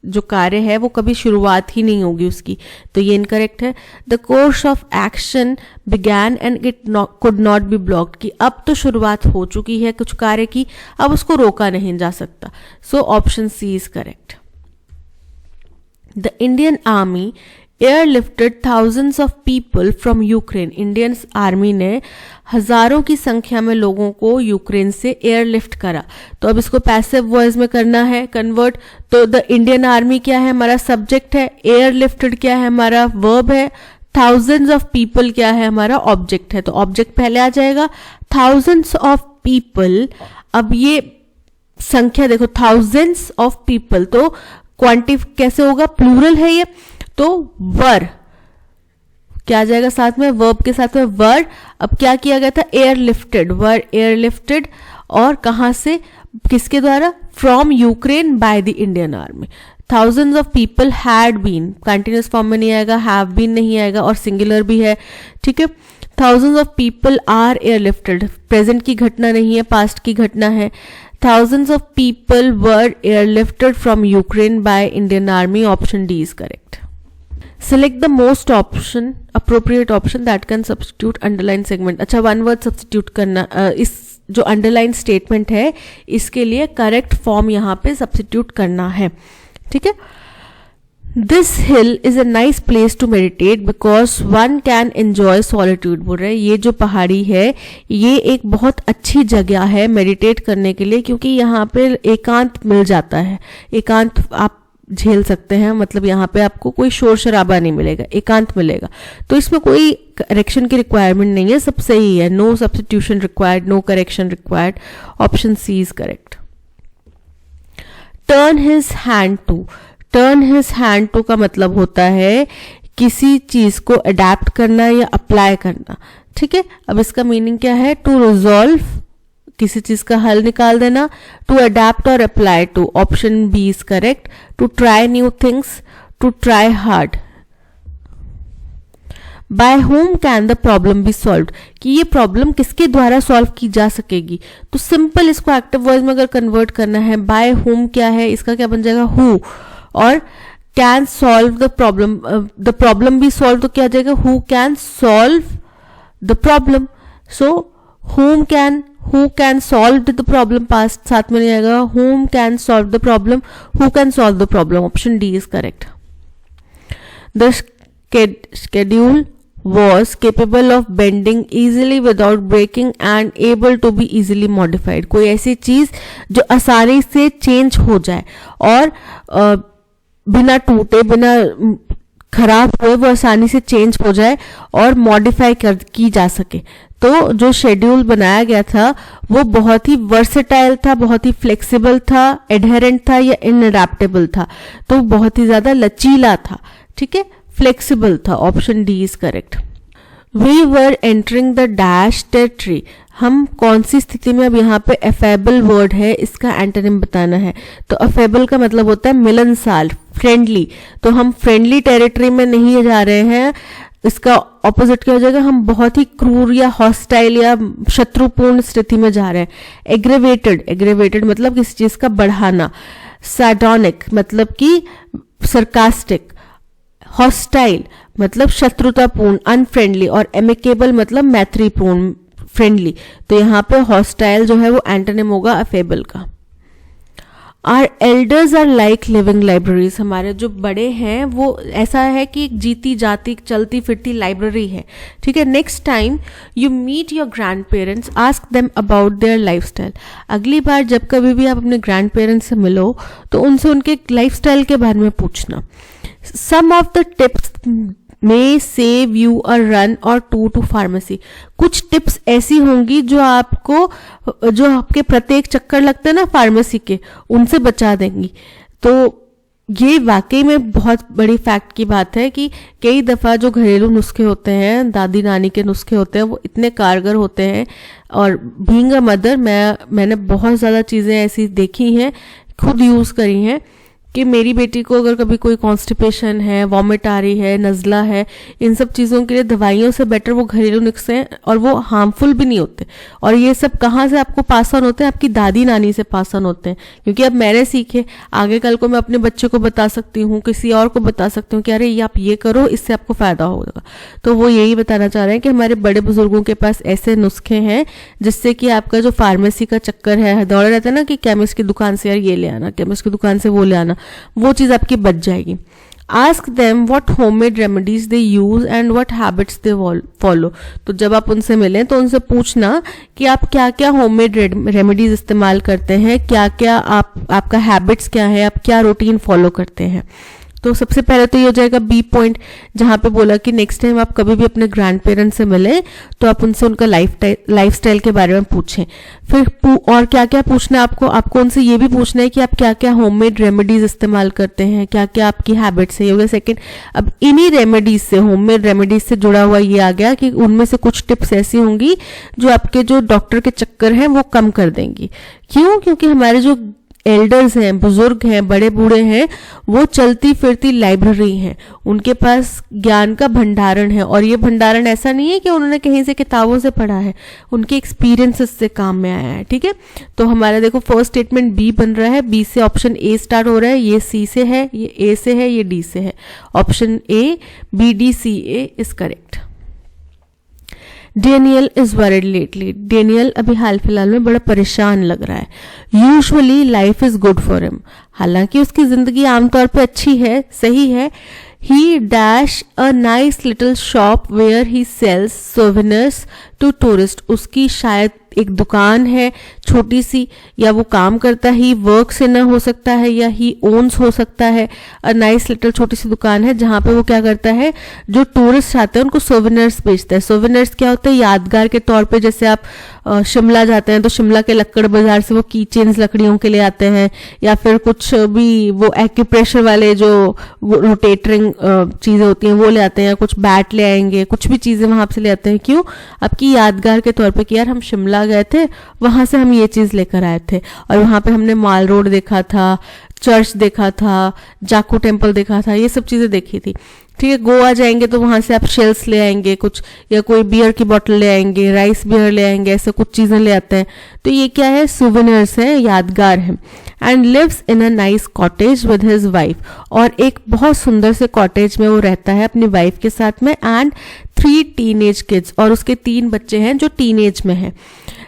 जो कार्य है वो कभी शुरुआत ही नहीं होगी उसकी, तो ये इनकरेक्ट है। The course of action began and it could not be blocked, कि अब तो शुरुआत हो चुकी है कुछ कार्य की, अब उसको रोका नहीं जा सकता। So option C is correct. The Indian army airlifted thousands of people from Ukraine. Indian army ने हजारों की संख्या में लोगों को यूक्रेन से एयरलिफ्ट करा। तो अब इसको पैसिव वॉइस में करना है कन्वर्ट, तो द इंडियन आर्मी क्या है? हमारा सब्जेक्ट है, एयरलिफ्टेड क्या है? हमारा वर्ब है, थाउजेंड्स ऑफ पीपल क्या है? हमारा ऑब्जेक्ट है। तो ऑब्जेक्ट पहले आ जाएगा, थाउजेंड्स ऑफ पीपल। अब ये संख्या देखो, थाउजेंड्स ऑफ पीपल, तो क्वांटिटी कैसे होगा? प्लूरल है ये, तो वर क्या आ जाएगा साथ में? वर्ब के साथ में वर। अब क्या किया गया था? एयरलिफ्टेड, वर एयरलिफ्टेड, और कहां से? किसके द्वारा? From Ukraine by the Indian army. Thousands of people had been, continuous form में नहीं आएगा, हैव बीन नहीं आएगा, और सिंगुलर भी है। ठीक है, thousands of people are airlifted, present की घटना नहीं है, पास्ट की घटना है। Thousands of people were airlifted from Ukraine by Indian Army. Option D is correct. Select the most appropriate option that can substitute underline segment. अच्छा, वन वर्ड सब्सटीट्यूट करना, इस जो अंडरलाइन स्टेटमेंट है इसके लिए करेक्ट फॉर्म यहाँ पे सब्सटीट्यूट करना है। ठीक है, this hill is a nice place to meditate because one can enjoy solitude. बोल रहे ये जो पहाड़ी है ये एक बहुत अच्छी जगह है मेडिटेट करने के लिए, क्योंकि यहाँ पे एकांत मिल जाता है, एकांत आप झेल सकते हैं, मतलब यहाँ पे आपको कोई शोर शराबा नहीं मिलेगा, एकांत मिलेगा। तो इसमें कोई करेक्शन की रिक्वायरमेंट नहीं है, सब सही है, no substitution required, no correction required. Option C is correct. Turn his hand to, turn his hand to का मतलब होता है किसी चीज को अडेप्ट करना या अप्लाई करना। ठीक है, अब इसका मीनिंग क्या है? टू रिजॉल्व, किसी चीज का हल निकाल देना, टू अडेप्ट और apply to. Option B is correct. To try new things, to try hard. By whom can the problem be solve, कि ये प्रॉब्लम किसके द्वारा सॉल्व की जा सकेगी? तो सिंपल इसको एक्टिव वॉइस में अगर कन्वर्ट करना है, बाय होम क्या है? इसका क्या बन जाएगा? हु। और can solve the problem, the problem be solved, तो क्या आ जाएगा? Who can solve the problem. So who can solve the problem, past साथ में नहीं आएगा, whom can solve the problem, who can solve the problem. Option D is correct. The schedule was capable of bending easily without breaking and able to be easily modified. कोई ऐसी चीज जो आसानी से चेंज हो जाए और बिना टूटे, बिना खराब हुए, वो आसानी से चेंज हो जाए और मॉडिफाई की जा सके। तो जो शेड्यूल बनाया गया था वो बहुत ही वर्सेटाइल था, बहुत ही फ्लेक्सिबल था, एडहेरेंट था या इनअडैप्टेबल था, तो बहुत ही ज्यादा लचीला था। ठीक है, फ्लेक्सिबल था। Option D is correct. We were entering the dash territory, हम कौन सी स्थिति में, अब यहाँ पे अफेबल वर्ड है, इसका एंटोनिम बताना है। तो अफेबल का मतलब होता है मिलनसार, फ्रेंडली। तो हम फ्रेंडली टेरिटरी में नहीं जा रहे हैं, इसका ऑपोजिट क्या हो जाएगा, हम बहुत ही क्रूर या हॉस्टाइल या शत्रुपूर्ण स्थिति में जा रहे हैं। एग्रेवेटेड, एग्रेवेटेड मतलब किसी चीज का बढ़ाना। सार्डोनिक मतलब कि सरकास्टिक। हॉस्टाइल मतलब शत्रुतापूर्ण, अनफ्रेंडली। और एमिकेबल मतलब मैत्रीपूर्ण, फ्रेंडली। तो यहाँ पे हॉस्टाइल जो है वो एंटोनिम होगा अफेबल का। Are elders are like living libraries, हमारे जो बड़े हैं वो ऐसा है कि एक जीती जाती चलती फिरती लाइब्रेरी है। ठीक है। Next time you meet your grandparents ask them about their lifestyle, अगली बार जब कभी भी आप अपने ग्रैंड पेरेंट्स से मिलो तो उनसे उनके लाइफ स्टाइल के बारे में पूछना। Some of the tips may save you a run or to pharmacy, कुछ टिप्स ऐसी होंगी जो आपको, जो आपके प्रत्येक चक्कर लगते हैं ना फार्मेसी के, उनसे बचा देंगी। तो ये वाकई में बहुत बड़ी फैक्ट की बात है कि कई दफ़ा जो घरेलू नुस्खे होते हैं, दादी नानी के नुस्खे होते हैं, वो इतने कारगर होते हैं। और बीइंग अ मदर मैंने बहुत ज़्यादा चीज़ें ऐसी देखी हैं, खुद यूज़ करी हैं, कि मेरी बेटी को अगर कभी कोई कॉन्स्टिपेशन है, वॉमिट आ रही है, नज़ला है, इन सब चीज़ों के लिए दवाइयों से बेटर वो घरेलू नुस्खे हैं, और वो हार्मफुल भी नहीं होते। और ये सब कहाँ से आपको पास ऑन होते हैं, आपकी दादी नानी से पास ऑन होते हैं। क्योंकि अब मैंने सीखे, आगे कल को मैं अपने बच्चे को बता सकती हूँ, किसी और को बता सकती हूँ कि अरे ये आप ये करो, इससे आपको फ़ायदा होगा। तो वो यही बताना चाह रहे हैं कि हमारे बड़े बुजुर्गों के पास ऐसे नुस्खे हैं जिससे कि आपका जो फार्मेसी का चक्कर है, दौड़ा रहता है ना कि केमिस्ट की दुकान से यार ये ले आना, केमिस्ट की दुकान से वो ले आना, वो चीज आपकी बच जाएगी। Ask them what homemade remedies they use and what habits they follow, तो जब आप उनसे मिलें तो उनसे पूछना कि आप क्या क्या होममेड रेमेडीज इस्तेमाल करते हैं, क्या क्या आपका हैबिट्स क्या है, आप क्या रूटीन फॉलो करते हैं। तो सबसे पहले तो ये हो जाएगा बी पॉइंट, जहाँ पे बोला कि नेक्स्ट टाइम आप कभी भी अपने ग्रैंड पेरेंट्स से मिलें तो आप उनसे उनका लाइफ स्टाइल के बारे में पूछें। फिर और क्या क्या पूछना है आपको उनसे ये भी पूछना है कि आप क्या क्या होममेड रेमेडीज इस्तेमाल करते हैं, क्या क्या आपकी हैबिट्स है, ये हो गया सेकेंड। अब इन्हीं रेमेडीज से, होममेड रेमेडीज से जुड़ा हुआ ये आ गया कि उनमें से कुछ टिप्स ऐसी होंगी जो आपके जो डॉक्टर के चक्कर हैं वो कम कर देंगी। क्यों? क्योंकि हमारे जो एल्डर्स हैं, बुजुर्ग हैं, बड़े बूढ़े हैं, वो चलती फिरती लाइब्रेरी हैं, उनके पास ज्ञान का भंडारण है। और ये भंडारण ऐसा नहीं है कि उन्होंने कहीं से किताबों से पढ़ा है, उनके एक्सपीरियंसेस से काम में आया है। ठीक है। तो हमारा देखो फर्स्ट स्टेटमेंट बी बन रहा है, बी से ऑप्शन ए स्टार्ट हो रहा है, ये सी से है, ये ए से है, ये डी से है। Option A B D C A is correct. Daniel is worried lately, Daniel अभी हाल फिलहाल में बड़ा परेशान लग रहा है। Usually life is good for him, हालांकि उसकी जिंदगी आमतौर पे अच्छी है, सही है। He dash a nice little shop where he sells souvenirs to tourist, उसकी शायद एक दुकान है छोटी सी, या वो काम करता ही वर्क्स इन हो सकता है, या ही ओन्स हो सकता है। अ नाइस लिटिल छोटी सी दुकान है जहाँ पे वो क्या करता है, जो टूरिस्ट आते हैं उनको सोवेनियर्स बेचता है। सोवेनियर्स क्या होते हैं? यादगार के तौर पे, जैसे आप शिमला जाते हैं तो शिमला के लक्कड़ बाजार से वो की चेन्स लकड़ियों के लिए आते हैं, या फिर कुछ भी वो एक्यूप्रेशर वाले जो रोटेटरिंग चीजें होती हैं वो ले आते हैं, या कुछ बैट ले आएंगे, कुछ भी चीजें वहां से ले आते हैं। क्यों? आपकी यादगार के तौर पे कि यार हम शिमला गए थे, वहां से हम ये चीज लेकर आए थे, और वहां पे हमने माल रोड देखा था, चर्च देखा था, जाकू टेम्पल देखा था, ये सब चीजें देखी थी। ठीक है। गोवा जाएंगे तो वहां से आप शेल्स ले आएंगे कुछ, या कोई बियर की बोतल ले आएंगे, राइस बियर ले आएंगे, ऐसे कुछ चीजें ले आते हैं। तो ये क्या है? सुवेनियर्स है, यादगार है। And lives in a nice cottage with his wife, और एक बहुत सुंदर से कॉटेज में वो रहता है अपनी वाइफ के साथ में। एंड 3 टीनेज किड्स, और उसके 3 बच्चे हैं जो टीनेज में हैं।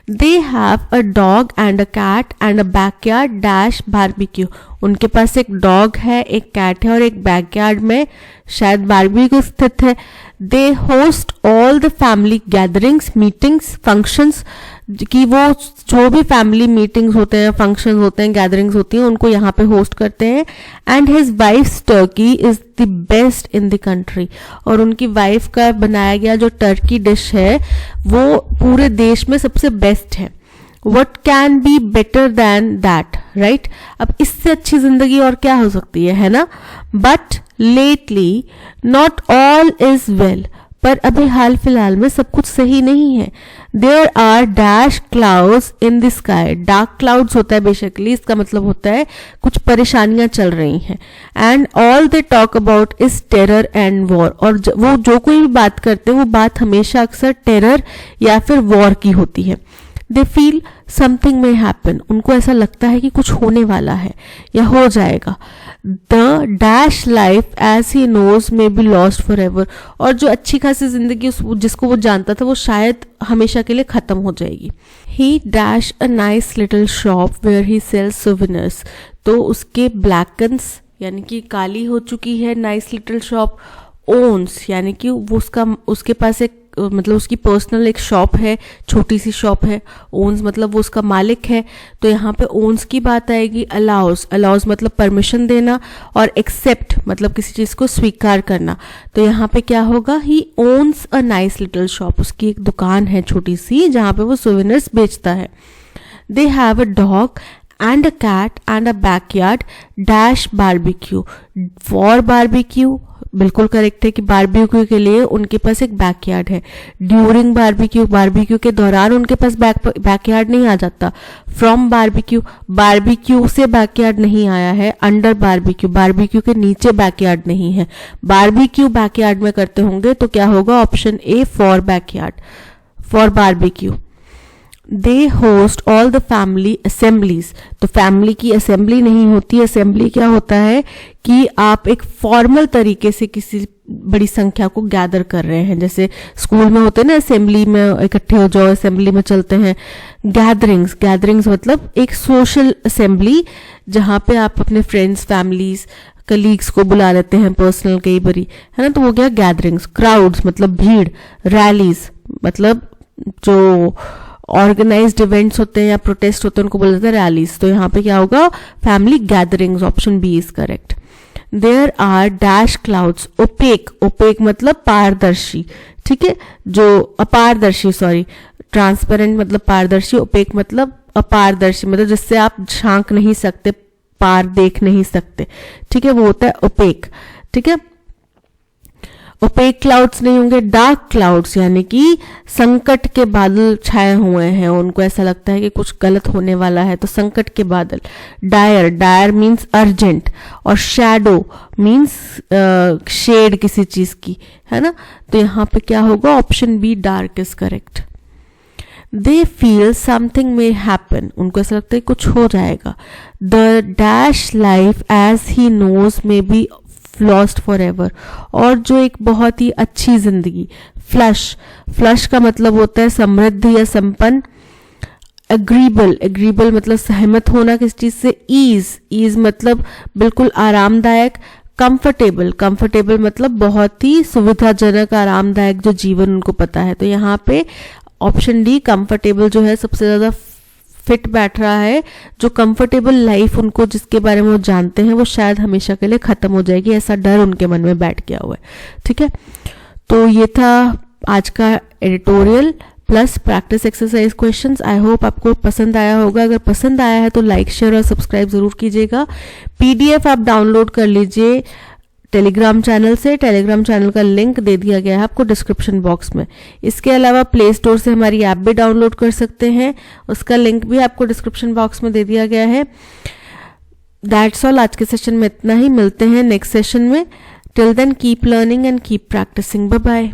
They have a dog and a cat and a backyard dash barbecue, उनके पास एक डॉग है, एक कैट है, और एक बैकयार्ड में शायद बारबेक्यू स्थित है। They host all the family gatherings, meetings, functions, कि वो जो भी फैमिली मीटिंग्स होते हैं, फंक्शंस होते हैं, गैदरिंग्स होती हैं, उनको यहाँ पे होस्ट करते हैं। And his wives Turkey is the best in the country, और उनकी वाइफ का बनाया गया जो टर्की डिश है वो पूरे देश में सबसे बेस्ट है। What can be better than that, right? अब इससे अच्छी जिंदगी और क्या हो सकती है ना? But lately not all is well, पर अभी हाल फिलहाल में सब कुछ सही नहीं है। There are dash clouds in the sky, dark clouds होता है बेसिकली, इसका मतलब होता है कुछ परेशानियां चल रही हैं। And all they talk about is terror and war, और वो जो कोई भी बात करते हैं वो बात हमेशा अक्सर टेरर या फिर वॉर की होती है। दे फील समथिंग में हैपन, उनको ऐसा लगता है कि कुछ होने वाला है या हो जाएगा। The dash life as he knows may be lost forever, और जो अच्छी खासी जिंदगी जिसको वो जानता था वो शायद हमेशा के लिए खत्म हो जाएगी। He dash a nice little shop where he sells souvenirs, तो उसके ब्लैकन्स यानी कि काली हो चुकी है नाइस लिटिल शॉप। ओन्स यानी कि वो उसके पास एक मतलब उसकी पर्सनल एक शॉप है, छोटी सी शॉप है। ओन्स मतलब वो उसका मालिक है, तो यहाँ पे ओन्स की बात आएगी। अलाउज मतलब परमिशन देना, और एक्सेप्ट मतलब किसी चीज को स्वीकार करना। तो यहाँ पे क्या होगा, he owns a nice little shop, उसकी एक दुकान है छोटी सी जहाँ पे वो सोवेनिर्स बेचता है। दे have a dog and a cat and a backyard dash barbecue, for barbecue बिल्कुल करेक्ट है कि बारबेक्यू के लिए उनके पास एक बैकयार्ड है। ड्यूरिंग बारबेक्यू के दौरान उनके पास बैकयार्ड नहीं आ जाता। फ्रॉम बारबेक्यू से बैकयार्ड नहीं आया है। अंडर बारबेक्यू के नीचे बैकयार्ड नहीं है। बारबेक्यू बैकयार्ड में करते होंगे तो क्या होगा, option A for backyard, for barbecue. They host all the family assemblies, तो फैमिली की असेंबली नहीं होती। असेंबली क्या होता है कि आप एक फॉर्मल तरीके से किसी बड़ी संख्या को गैदर कर रहे हैं, जैसे स्कूल में होते हैं ना, असेंबली में इकट्ठे हो जाओ, असेंबली में चलते हैं। गैदरिंग्स मतलब एक सोशल असेंबली जहां पे आप अपने फ्रेंड्स, फैमिलीज, कलीग्स को बुला लेते हैं पर्सनल कई बारी, है ना, तो हो गया गैदरिंग्स। क्राउड्स मतलब भीड़। रैलीज मतलब जो ऑर्गेनाइज्ड इवेंट्स होते हैं या प्रोटेस्ट होते हैं उनको बोला जाता है रैलीज। तो यहाँ पे क्या होगा, family gatherings, option B is correct. There are dash clouds, opaque मतलब पारदर्शी, ठीक है, जो अपारदर्शी, ट्रांसपेरेंट मतलब पारदर्शी, ओपेक मतलब अपारदर्शी, मतलब जिससे आप झांक नहीं सकते, पार देख नहीं सकते, ठीक है, वो होता है ओपेक, ठीक है। ओपेक क्लाउड्स नहीं होंगे। डार्क क्लाउड्स यानी कि संकट के बादल छाए हुए हैं, उनको ऐसा लगता है कि कुछ गलत होने वाला है, तो संकट के बादल। डायर मीन्स अर्जेंट, और शैडो मीन्स शेड किसी चीज की, है ना, तो यहाँ पे क्या होगा, option B dark is correct. They feel something may happen, उनको ऐसा लगता है कुछ हो जाएगा। The dash life as he knows may be lost forever, और जो एक बहुत ही अच्छी जिंदगी। फ्लश का मतलब होता है समृद्ध या संपन्न। एग्रीबल मतलब सहमत होना किस चीज से। ईज मतलब बिल्कुल आरामदायक। कंफर्टेबल मतलब बहुत ही सुविधाजनक, आरामदायक जो जीवन उनको पता है। तो यहाँ पे ऑप्शन डी कंफर्टेबल जो है सबसे ज्यादा फिट बैठ रहा है। जो कंफर्टेबल लाइफ उनको जिसके बारे में वो जानते हैं वो शायद हमेशा के लिए खत्म हो जाएगी, ऐसा डर उनके मन में बैठ गया हुआ है, ठीक है। तो ये था आज का editorial plus practice exercise questions. I hope आपको पसंद आया होगा। अगर पसंद आया है तो लाइक, शेयर और सब्सक्राइब जरूर कीजिएगा। पीडीएफ आप डाउनलोड कर लीजिए टेलीग्राम चैनल से। टेलीग्राम चैनल का लिंक दे दिया गया है आपको डिस्क्रिप्शन बॉक्स में। इसके अलावा प्ले स्टोर से हमारी ऐप भी डाउनलोड कर सकते हैं, उसका लिंक भी आपको डिस्क्रिप्शन बॉक्स में दे दिया गया है। दैट्स ऑल, आज के सेशन में इतना ही। मिलते हैं नेक्स्ट सेशन में। Till then keep learning and keep practising. Bye bye.